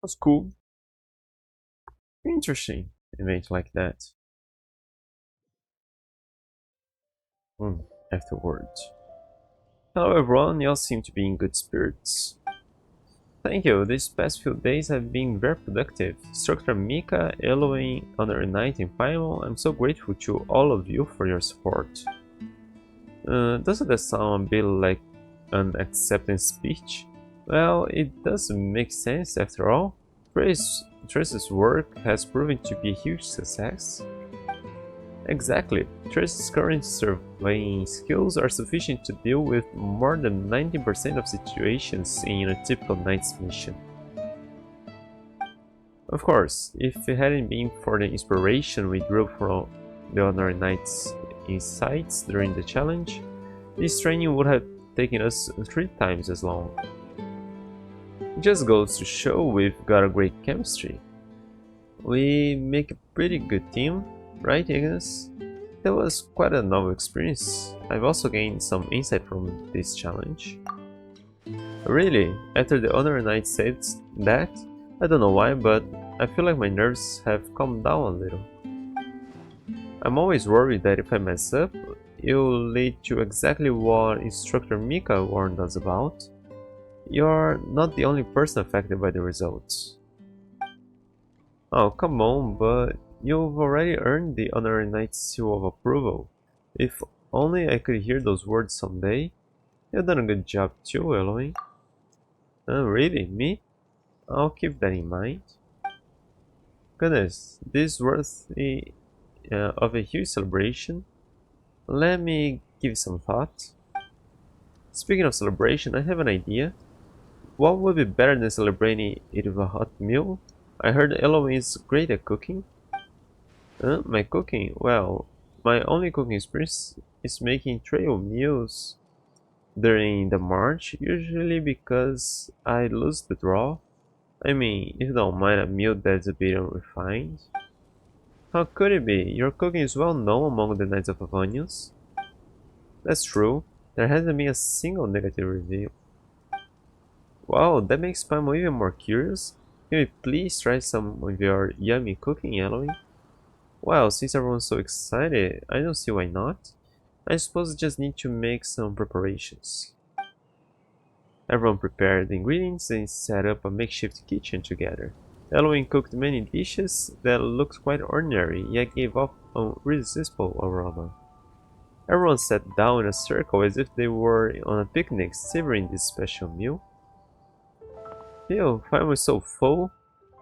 Was cool. Interesting event like that. Afterwards. Hello everyone, you all seem to be in good spirits. Thank you, these past few days have been very productive. Structure Mika, Eloin, Honor Knight and Paimon, I'm so grateful to all of you for your support. Doesn't that sound a bit like an acceptance speech? Well, it does make sense after all. Trace's work has proven to be a huge success. Exactly. Trace's current surveying skills are sufficient to deal with more than 90% of situations in a typical knight's mission. Of course, if it hadn't been for the inspiration we drew from the other knight's insights during the challenge, this training would have taken us 3 times as long. It just goes to show we've got a great chemistry. We make a pretty good team, right Ignis? That was quite a novel experience. I've also gained some insight from this challenge. Really, after the other knight said that, I don't know why, but I feel like my nerves have calmed down a little. I'm always worried that if I mess up, it will lead to exactly what Instructor Mika warned us about. You're not the only person affected by the results. Oh, come on, but you've already earned the Honorary Knight's seal of approval. If only I could hear those words someday. You've done a good job too, Eloy. Really? Me? I'll keep that in mind. Goodness, this is worthy of a huge celebration. Let me give some thought. Speaking of celebration, I have an idea. What would be better than celebrating it with a hot meal? I heard Eloy is great at cooking. My cooking? Well, my only cooking experience is making trail meals during the march, usually because I lose the draw. I mean, if you don't mind a meal that's a bit unrefined. How could it be? Your cooking is well known among the Knights of Avonius. That's true. There hasn't been a single negative review. Wow, that makes Paimon even more curious. Can we please try some of your yummy cooking, Eloy? Well, since everyone's so excited, I don't see why not. I suppose I just need to make some preparations. Everyone prepared the ingredients and set up a makeshift kitchen together. Eloin cooked many dishes that looked quite ordinary, yet gave off an irresistible aroma. Everyone sat down in a circle as if they were on a picnic, savoring this special meal. Paimon is so full.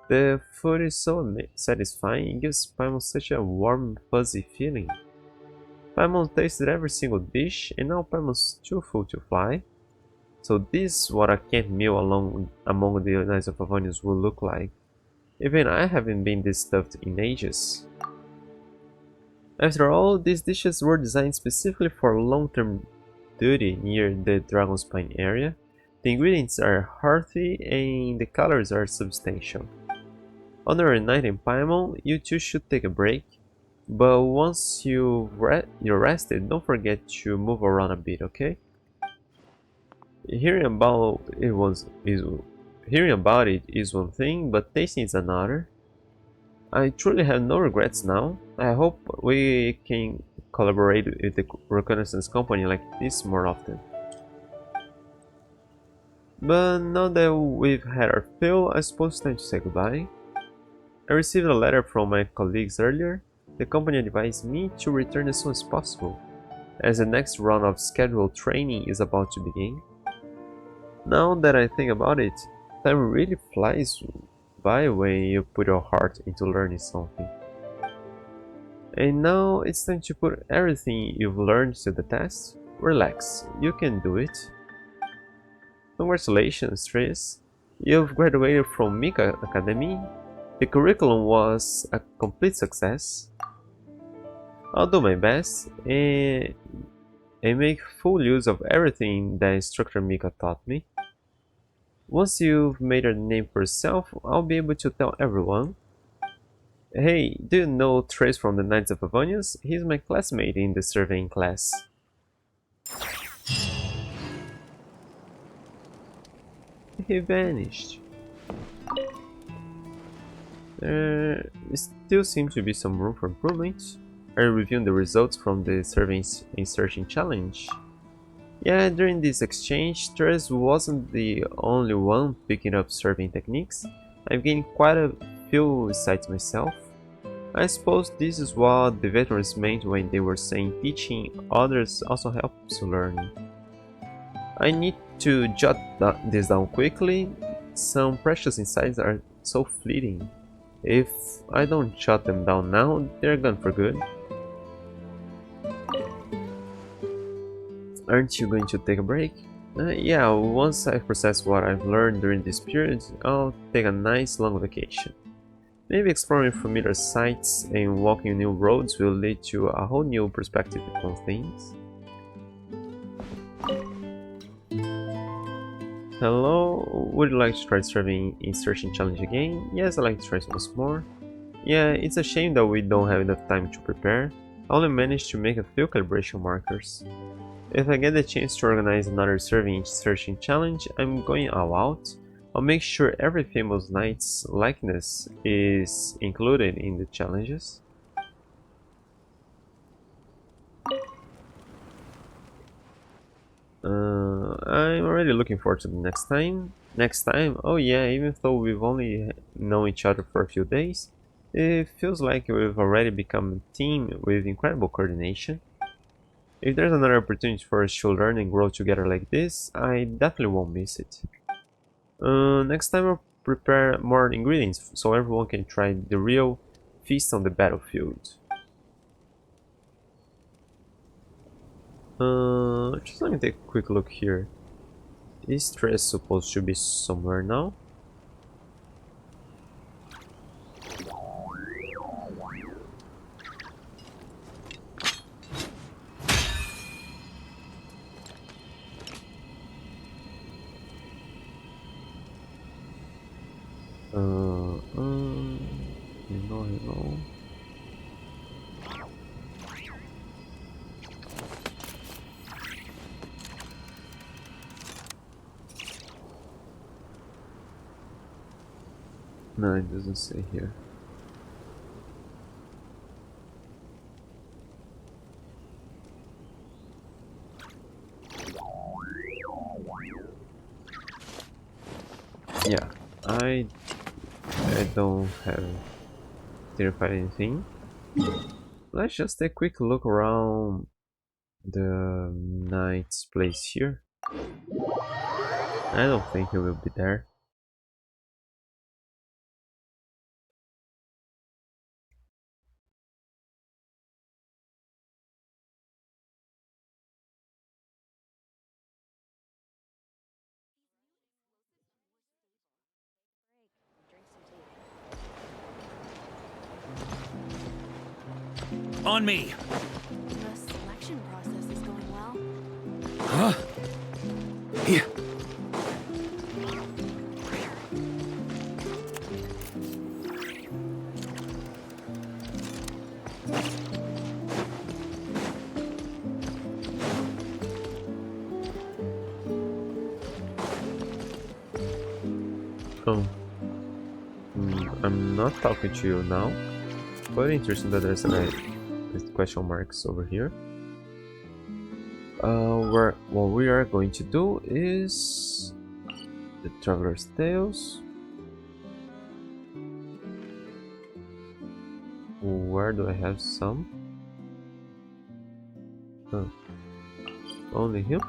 The food is so satisfying, it gives Paimon such a warm, fuzzy feeling. Paimon tasted every single dish, and now Paimon's too full to fly. So this is what a camp meal among the Knights of Favonius will look like. Even I haven't been this stuffed in ages. After all, these dishes were designed specifically for long-term duty near the Dragonspine area. The ingredients are hearty and the calories are substantial. On your night in Paimon, you two should take a break, but once you're rested, don't forget to move around a bit, okay? Hearing about it is one thing, but tasting is another. I truly have no regrets now. I hope we can collaborate with the Reconnaissance Company like this more often. But now that we've had our fill, I suppose it's time to say goodbye. I received a letter from my colleagues earlier. The company advised me to return as soon as possible, as the next round of scheduled training is about to begin. Now that I think about it, time really flies by when you put your heart into learning something. And now it's time to put everything you've learned to the test. Relax, you can do it. Congratulations, Tris. You've graduated from Mika Academy. The curriculum was a complete success. I'll do my best and make full use of everything that Instructor Mika taught me. Once you've made a name for yourself, I'll be able to tell everyone. Hey, do you know Trace from the Knights of Favonius? He's my classmate in the surveying class. He vanished. There still seems to be some room for improvement. Are you reviewing the results from the survey insertion challenge? Yeah, during this exchange, Trace wasn't the only one picking up surveying techniques. I've gained quite a few insights myself. I suppose this is what the veterans meant when they were saying teaching others also helps you learn. I need to jot this down quickly. Some precious insights are so fleeting. If I don't jot them down now, they're gone for good. Aren't you going to take a break? Yeah, once I've processed what I've learned during this period, I'll take a nice long vacation. Maybe exploring familiar sights and walking new roads will lead to a whole new perspective on things. Hello, would you like to try serving insertion challenge again? Yes, I'd like to try once more. Yeah, it's a shame that we don't have enough time to prepare. I only managed to make a few calibration markers. If I get the chance to organize another serving insertion challenge, I'm going all out. I'll make sure every famous knight's likeness is included in the challenges. I'm already looking forward to the next time. Oh yeah, even though we've only known each other for a few days, it feels like we've already become a team with incredible coordination. If there's another opportunity for us to learn and grow together like this, I definitely won't miss it. Next time I'll prepare more ingredients so everyone can try the real feast on the battlefield. Just let me take a quick look here. Is Stress supposed to be somewhere now? Hello. No, it doesn't say here. Yeah, I don't have terrified anything. Let's just take a quick look around the knight's place here. I don't think he will be there. On me! The selection process is going well. Huh? Yeah. Oh. I'm not talking to you now. But interesting that there's question marks over here. What we are going to do is the Traveler's Tales. Where do I have some? Oh. Only him?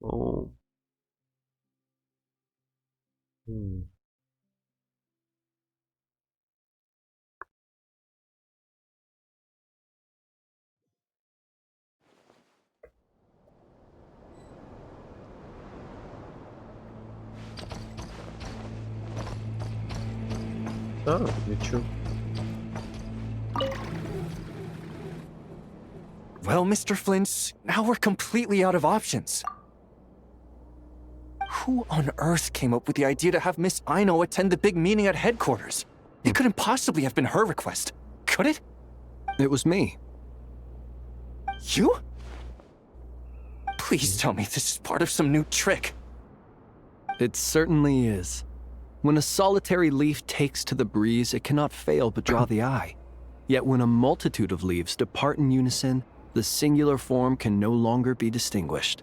Oh. Hmm. Oh, you too. Well, Mr. Flins, now we're completely out of options. Who on earth came up with the idea to have Miss Aino attend the big meeting at headquarters? It couldn't possibly have been her request, could it? It was me. You? Please tell me this is part of some new trick. It certainly is. When a solitary leaf takes to the breeze, it cannot fail but draw the eye. Yet when a multitude of leaves depart in unison, the singular form can no longer be distinguished.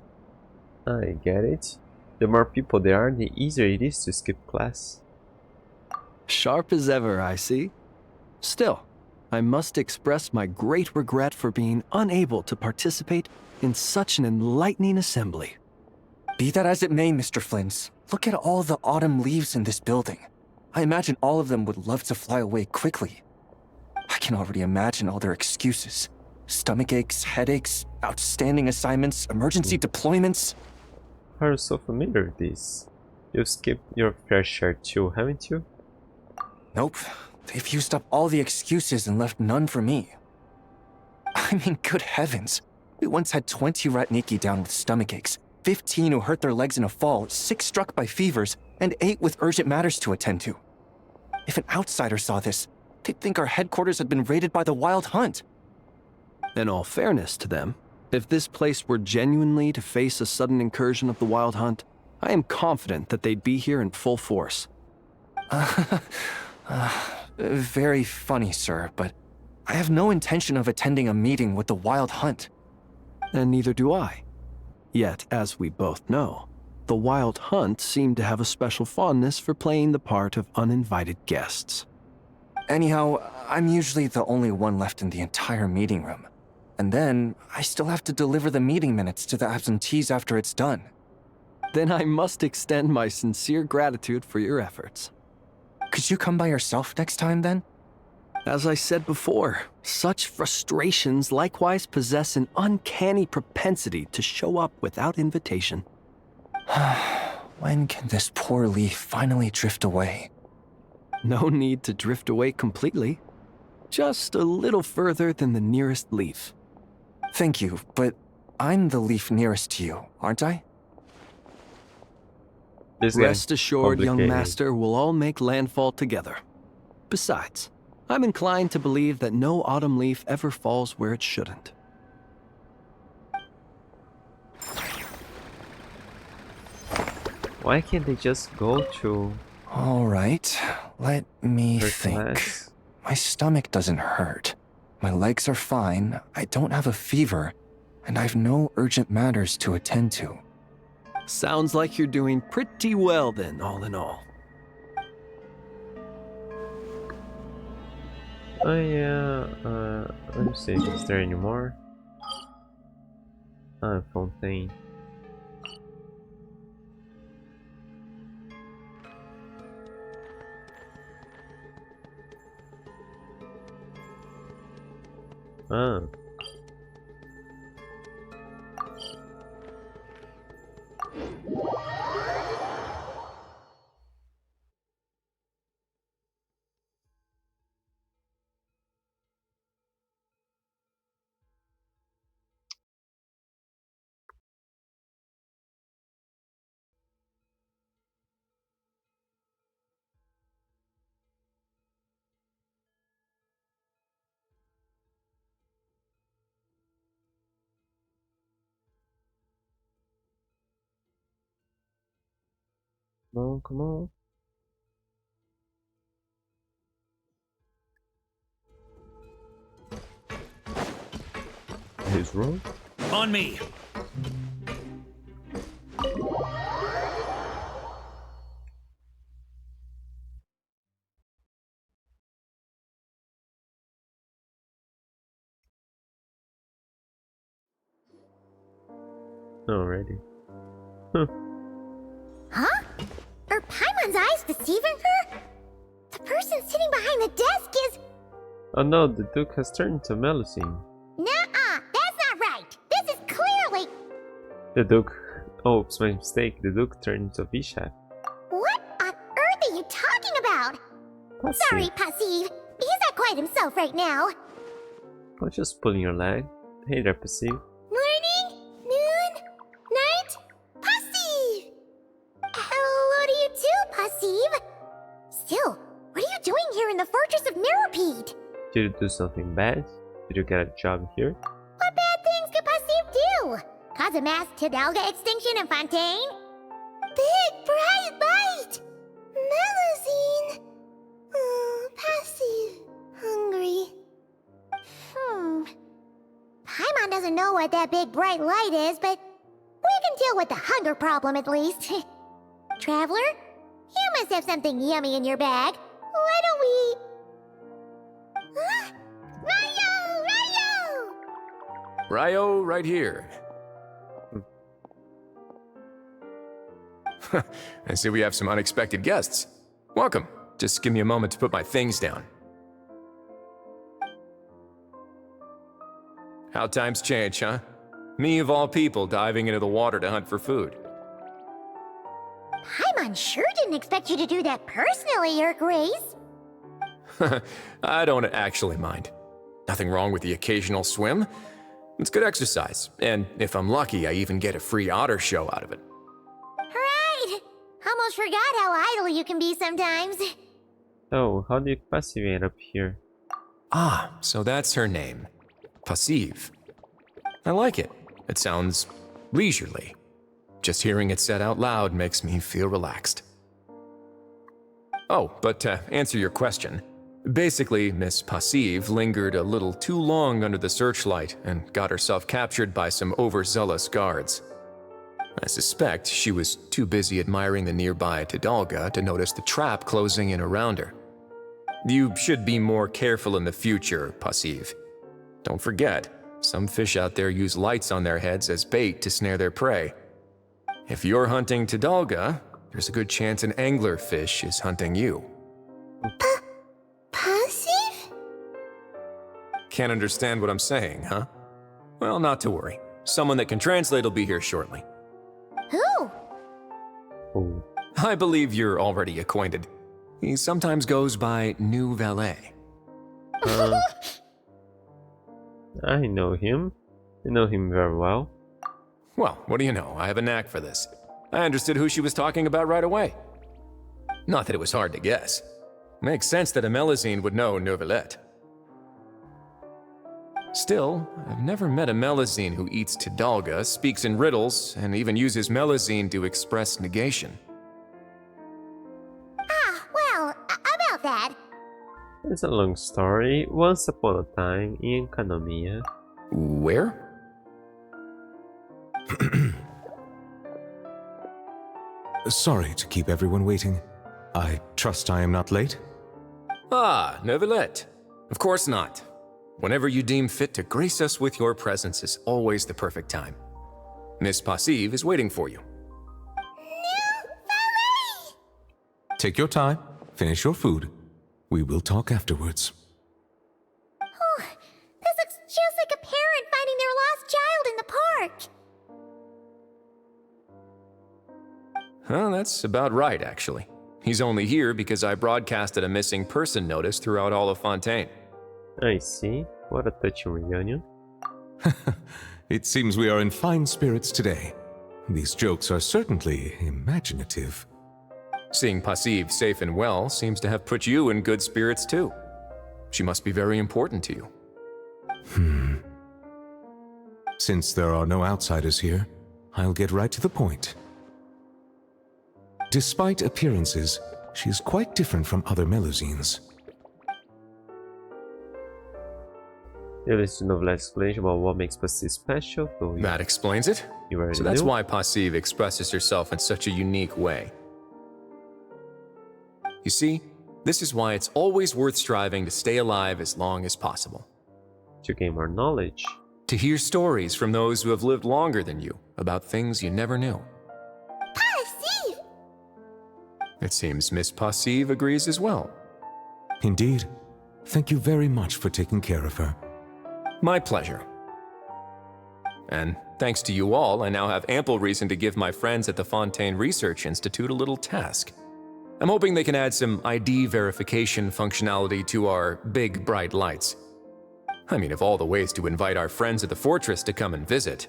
I get it. The more people there are, the easier it is to skip class. Sharp as ever, I see. Still, I must express my great regret for being unable to participate in such an enlightening assembly. Be that as it may, Mr. Flins, look at all the autumn leaves in this building. I imagine all of them would love to fly away quickly. I can already imagine all their excuses. Stomach aches, headaches, outstanding assignments, emergency deployments. How are you so familiar with this? You've skipped your fair share too, haven't you? Nope. They've used up all the excuses and left none for me. I mean, good heavens. We once had 20 Ratniki down with stomach aches, 15 who hurt their legs in a fall, 6 struck by fevers, and 8 with urgent matters to attend to. If an outsider saw this, they'd think our headquarters had been raided by the Wild Hunt. In all fairness to them, if this place were genuinely to face a sudden incursion of the Wild Hunt, I am confident that they'd be here in full force. Very funny, sir, but I have no intention of attending a meeting with the Wild Hunt. And neither do I. Yet, as we both know, the Wild Hunt seem to have a special fondness for playing the part of uninvited guests. Anyhow, I'm usually the only one left in the entire meeting room. And then, I still have to deliver the meeting minutes to the absentees after it's done. Then I must extend my sincere gratitude for your efforts. Could you come by yourself next time, then? As I said before, such frustrations likewise possess an uncanny propensity to show up without invitation. When can this poor leaf finally drift away? No need to drift away completely. Just a little further than the nearest leaf. Thank you, but I'm the leaf nearest to you, aren't I? Rest assured, young complicated. master, we'll all make landfall together. Besides, I'm inclined to believe that no autumn leaf ever falls where it shouldn't. Why can't they just go to All right, let me her think. class? My stomach doesn't hurt. My legs are fine. I don't have a fever. And I've no urgent matters to attend to. Sounds like you're doing pretty well then, all in all. Oh yeah, let me see, is there any more? Fontaine. Ah. Come on, come on. His room? On me! Already. Huh? Are Paimon's eyes deceiving her? The person sitting behind the desk is... Oh no, the Duke has turned to Melusine. Nuh-uh, that's not right. This is clearly... The Duke. Oh, it's my mistake. The Duke turned into Vishak. What on earth are you talking about? Sorry, Passive. He's not quite himself right now. I was just pulling your leg. Hey there, Passive. Morning, noon, night, Passive! Hello to you too, Passive. Still, what are you doing here in the Fortress of Meropide? Did you do something bad? Did you get a job here? What bad things could Passive do? Cause a mass Tidalga extinction in Fontaine? Big bright light! Melusine! Passive. Hungry. Paimon doesn't know what that big bright light is, but we can deal with the hunger problem at least. Traveler, you must have something yummy in your bag. Why don't we... Huh? Ryo! Ryo, right here. I see we have some unexpected guests. Welcome. Just give me a moment to put my things down. How times change, huh? Me of all people diving into the water to hunt for food. Paimon sure didn't expect you to do that personally, Your Grace. I don't actually mind. Nothing wrong with the occasional swim. It's good exercise, and if I'm lucky, I even get a free otter show out of it. Right! Almost forgot how idle you can be sometimes. Oh, how did Passive end up here? Ah, so that's her name. Passive. I like it. It sounds leisurely. Just hearing it said out loud makes me feel relaxed. Oh, but to answer your question, basically, Miss Passive lingered a little too long under the searchlight and got herself captured by some overzealous guards. I suspect she was too busy admiring the nearby Tidalga to notice the trap closing in around her. You should be more careful in the future, Passive. Don't forget, some fish out there use lights on their heads as bait to snare their prey. If you're hunting Tidalga, there's a good chance an anglerfish is hunting you. Passive? Can't understand what I'm saying, huh? Well, not to worry. Someone that can translate will be here shortly. Who? Oh, I believe you're already acquainted. He sometimes goes by New Valet. I know him. I know him very well. Well, what do you know? I have a knack for this. I understood who she was talking about right away. Not that it was hard to guess. Makes sense that a Melusine would know Neuvillette. Still, I've never met a Melusine who eats Tidalga, speaks in riddles, and even uses Melusine to express negation. It's a long story. Once upon a time in Kanomiya. Where? Sorry to keep everyone waiting. I trust I am not late? Ah, Neuvillette. Of course not. Whenever you deem fit to grace us with your presence is always the perfect time. Miss Passive is waiting for you. Take your time, finish your food. We will talk afterwards. Oh, this looks just like a parent finding their lost child in the park. Well, that's about right, actually. He's only here because I broadcasted a missing person notice throughout all of Fontaine. I see. What a touching reunion. It seems we are in fine spirits today. These jokes are certainly imaginative. Seeing Passive safe and well seems to have put you in good spirits too. She must be very important to you. Since there are no outsiders here, I'll get right to the point. Despite appearances, she is quite different from other Melusines. You listen to Novel's explanation about what makes Passive special, though That explains it. you already So that's knew. why Passive expresses herself in such a unique way. You see, this is why it's always worth striving to stay alive as long as possible. To gain more knowledge. To hear stories from those who have lived longer than you about things you never knew. Passive! It seems Miss Passive agrees as well. Indeed. Thank you very much for taking care of her. My pleasure. And thanks to you all, I now have ample reason to give my friends at the Fontaine Research Institute a little task. I'm hoping they can add some ID verification functionality to our big bright lights. I mean, of all the ways to invite our friends at the fortress to come and visit,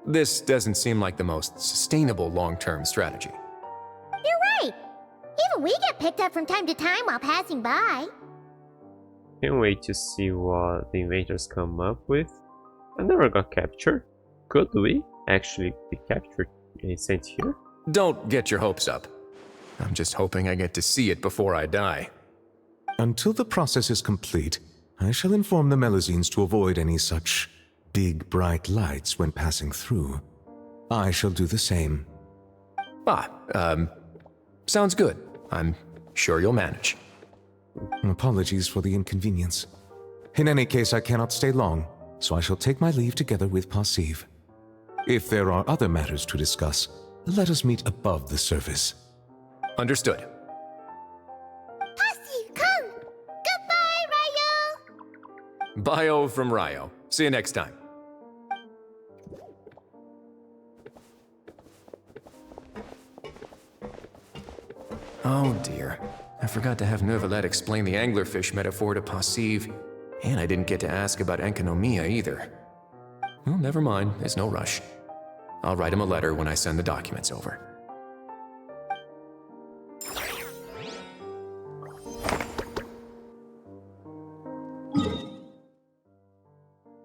this doesn't seem like the most sustainable long-term strategy. You're right. Even we get picked up from time to time while passing by. Can't wait to see what the invaders come up with. I never got captured. Could we actually be captured and sent here? Don't get your hopes up. I'm just hoping I get to see it before I die. Until the process is complete, I shall inform the Melusines to avoid any such big bright lights when passing through. I shall do the same. Sounds good. I'm sure you'll manage. Apologies for the inconvenience. In any case, I cannot stay long, so I shall take my leave together with Passive. If there are other matters to discuss, let us meet above the surface. Understood. Passive, come! Goodbye, Ryo! Bio from Ryo. See you next time. Oh dear. I forgot to have Neuvillette explain the anglerfish metaphor to Passive, and I didn't get to ask about Enkanomiya either. Well, never mind, there's no rush. I'll write him a letter when I send the documents over.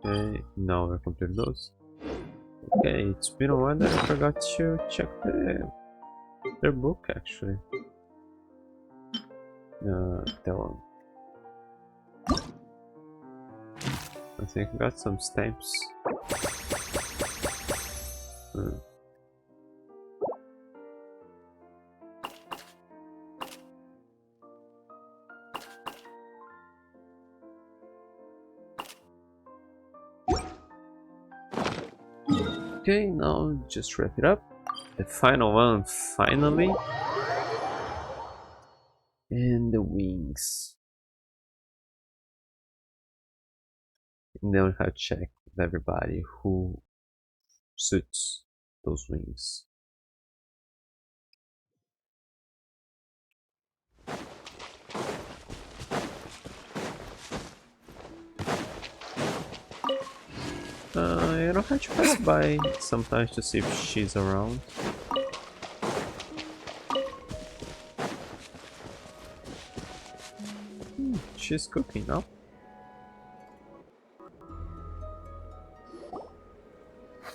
Okay, now we're completing those. Okay, it's been a while that I forgot to check their book actually. That one. I think I got some stamps. Okay, now just wrap it up. The final one, finally. And the wings. And then we have to check with everybody who suits those wings. You know, have to pass by sometimes to see if she's around. She's cooking now.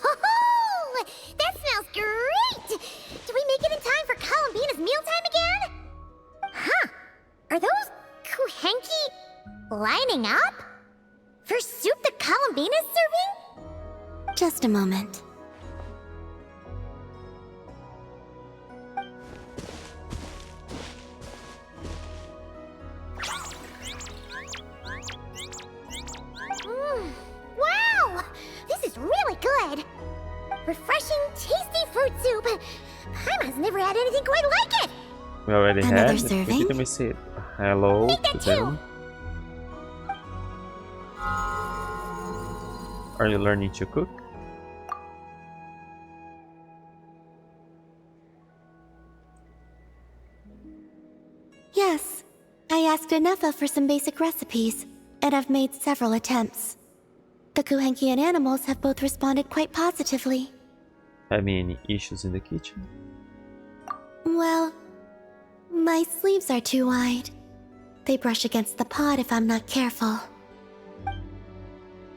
Oh, that smells great! Did we make it in time for Columbina's mealtime again? Huh? Are those Kuhenki? lining up? For soup that Columbina's serving? Just a moment. Wow! This is really good! Refreshing, tasty fruit soup! Paimon's never had anything quite like it! We already Another had. serving? Let me say hello Make to that them. Are you learning to cook? Yes, I asked Anefa for some basic recipes, and I've made several attempts. The Kuhenkian animals have both responded quite positively. Having any issues in the kitchen? Well, my sleeves are too wide. They brush against the pot if I'm not careful.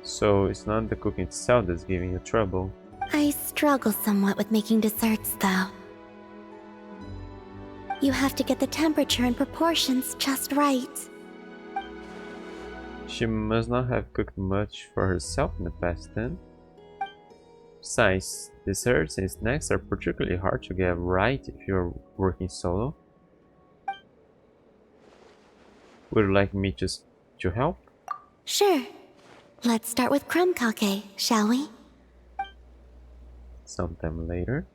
So it's not the cooking itself that's giving you trouble. I struggle somewhat with making desserts, though. You have to get the temperature and proportions just right. She must not have cooked much for herself in the past then. Besides, desserts and snacks are particularly hard to get right if you're working solo. Would you like me to help? Sure. Let's start with crumb kake, shall we? Sometime later.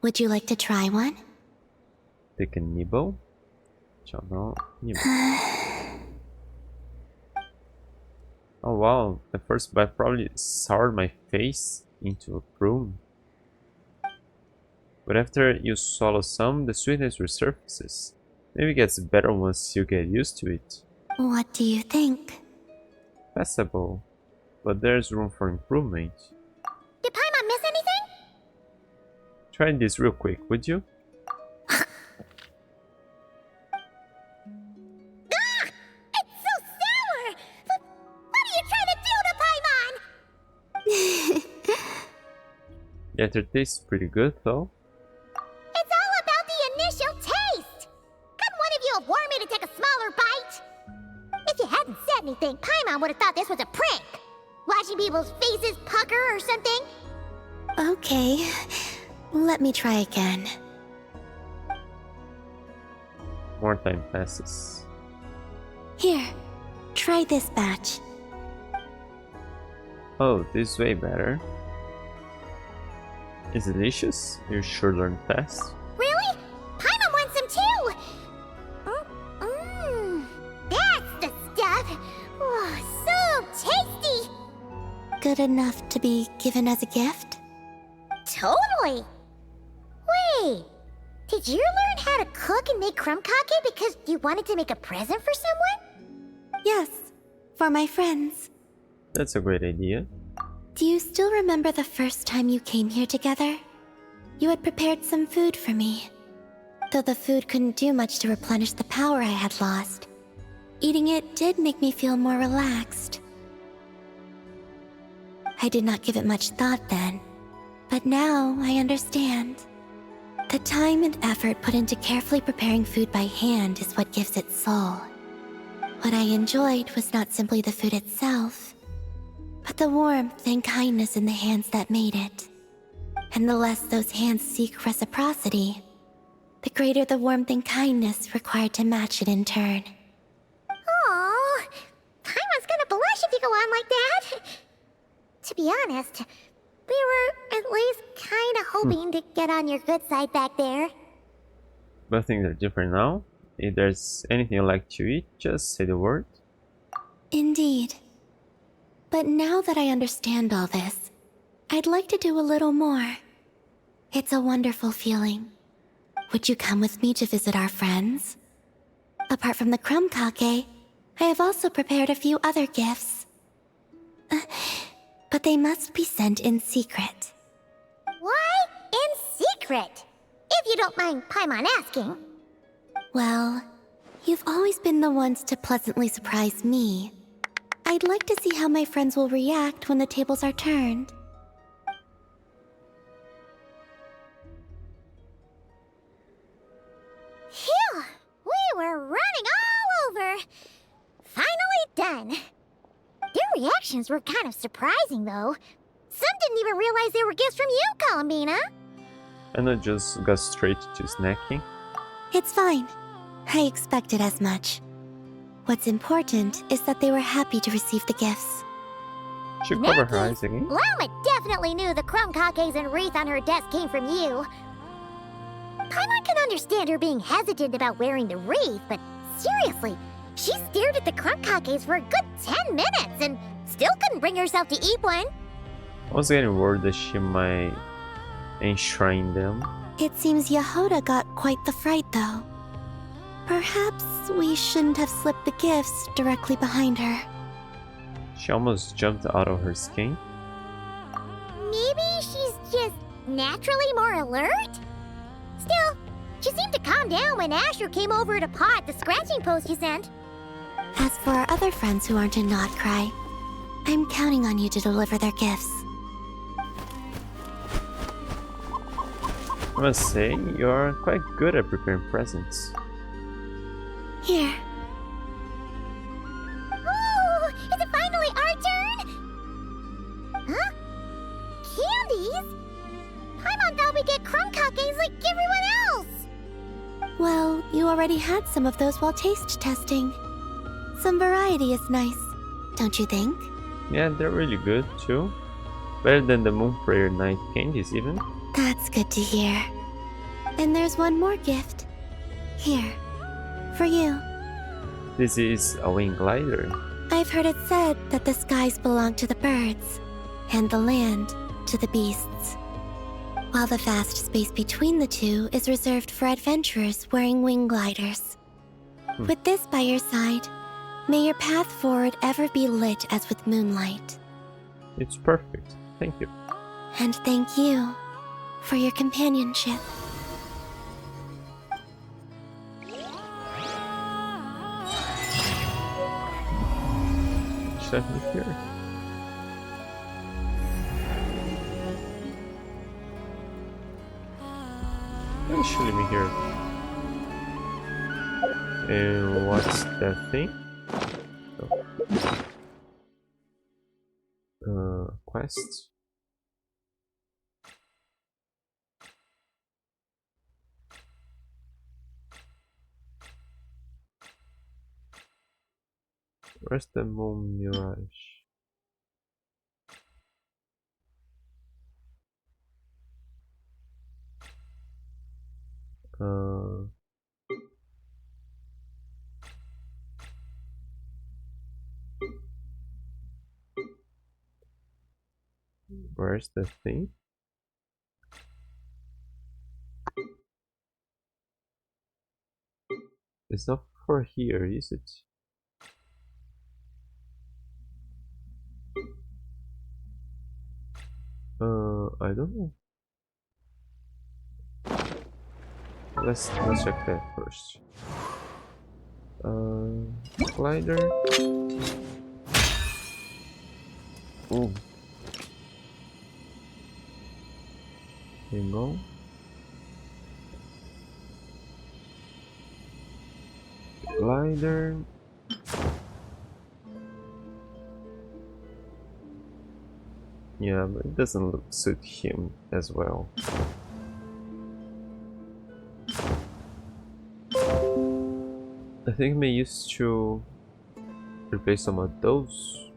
Would you like to try one? Take a nibble. Nibble. Oh wow, the first bite probably soured my face into a prune. But after you swallow some, the sweetness resurfaces. Maybe it gets better once you get used to it. What do you think? Passable, but there's room for improvement. Did Paimon miss anything? Try this real quick, would you? It's so sour! What are you trying to do to Paimon? The aftertaste is pretty good though. It's all about the initial taste! Couldn't one of you have warned me to take a smaller bite? If you hadn't said anything, Paimon would have thought this was a prank. Watching people's faces pucker or something. Okay, let me try again. More time passes. Here, try this batch. Oh, this is way better. It's delicious. You sure learn fast. Really? Paimon wants some too! That's the stuff! Oh, so tasty! Good enough to be given as a gift? Totally! Wait, did you learn how to cook and make crumb kake because you wanted to make a present for someone? Yes, for my friends. That's a great idea. Do you still remember the first time you came here together? You had prepared some food for me. Though the food couldn't do much to replenish the power I had lost, eating it did make me feel more relaxed. I did not give it much thought then, but now I understand. The time and effort put into carefully preparing food by hand is what gives it soul. What I enjoyed was not simply the food itself, but the warmth and kindness in the hands that made it. And the less those hands seek reciprocity, the greater the warmth and kindness required to match it in turn. Oh, Paimon's gonna blush if you go on like that. To be honest, we were at least kinda hoping to get on your good side back there. But things are different now. If there's anything you like to eat, just say the word. Indeed. But now that I understand all this, I'd like to do a little more. It's a wonderful feeling. Would you come with me to visit our friends? Apart from the crumb kake, I have also prepared a few other gifts. But they must be sent in secret. Why in secret? If you don't mind Paimon asking. Well, you've always been the ones to pleasantly surprise me. I'd like to see how my friends will react when the tables are turned. Phew! We we're running all over. Finally done. Their reactions were kind of surprising, though. Some didn't even realize they were gifts from you, Columbina. And I just got straight to snacking. It's fine. I expected as much. What's important is that they were happy to receive the gifts. She covered her eyes again. Llama definitely knew the crumb cupcakes and wreath on her desk came from you. Paimon can understand her being hesitant about wearing the wreath, but seriously, she stared at the crumb cupcakes for a good 10 minutes and still couldn't bring herself to eat one. I was getting worried that she might enshrine them. It seems Yehoda got quite the fright, though. Perhaps we shouldn't have slipped the gifts directly behind her. She almost jumped out of her skin. Maybe she's just naturally more alert? Still, she seemed to calm down when Asher came over to paw at the scratching post you sent. As for our other friends who aren't in nod-krai, I'm counting on you to deliver their gifts. I must say, you're quite good at preparing presents. Here. Oh, is it finally our turn? Huh? Candies? Paimon thought we'd get crumb cupcakes like everyone else. Well, you already had some of those while taste testing. Some variety is nice, don't you think? Yeah, they're really good too. Better than the Moon Prayer Night candies even. That's good to hear. And there's one more gift. Here. For you. This is a wing glider. I've heard it said that the skies belong to the birds, and the land to the beasts, while the vast space between the two is reserved for adventurers wearing wing gliders. With this by your side, may your path forward ever be lit as with moonlight. It's perfect. Thank you. And thank you for your companionship. Set me here. Why should leave me here? And what's that thing? Oh. Quest? Where's the moon mirage? Where's the thing? It's not for here, is it? I don't know. Let's check that first. Glider. Ooh. There you go. Glider. Yeah, but it doesn't suit him as well. I think I may use to replace some of those.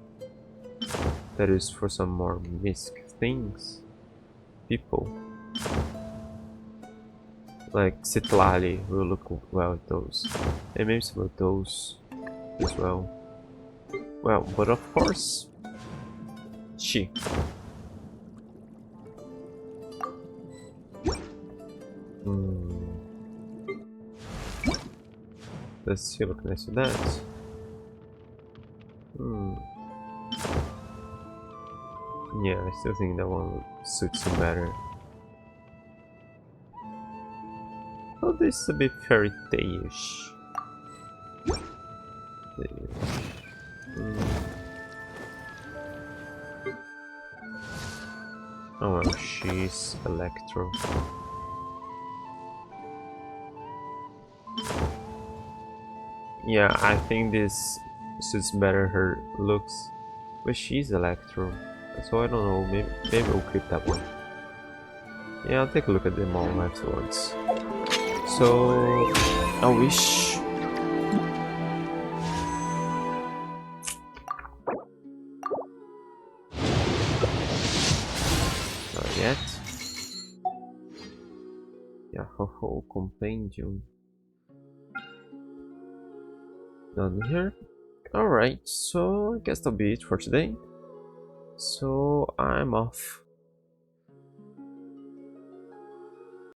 That is for some more misc things. People. Like Citlali will look well at those. And maybe some of those as well. Well, but of course, she. Let's see what can I say that. Yeah, I still think that one suits him better. Oh, this is a bit fairy tale-ish. Oh well, she's Electro. Yeah, I think this suits better her looks. But she's Electro. So I don't know, maybe we'll keep that one. Yeah, I'll take a look at them all afterwards. So I wish. Not yet. Yeah, ho compendium. Done here. Alright, so I guess that'll be it for today. So I'm off.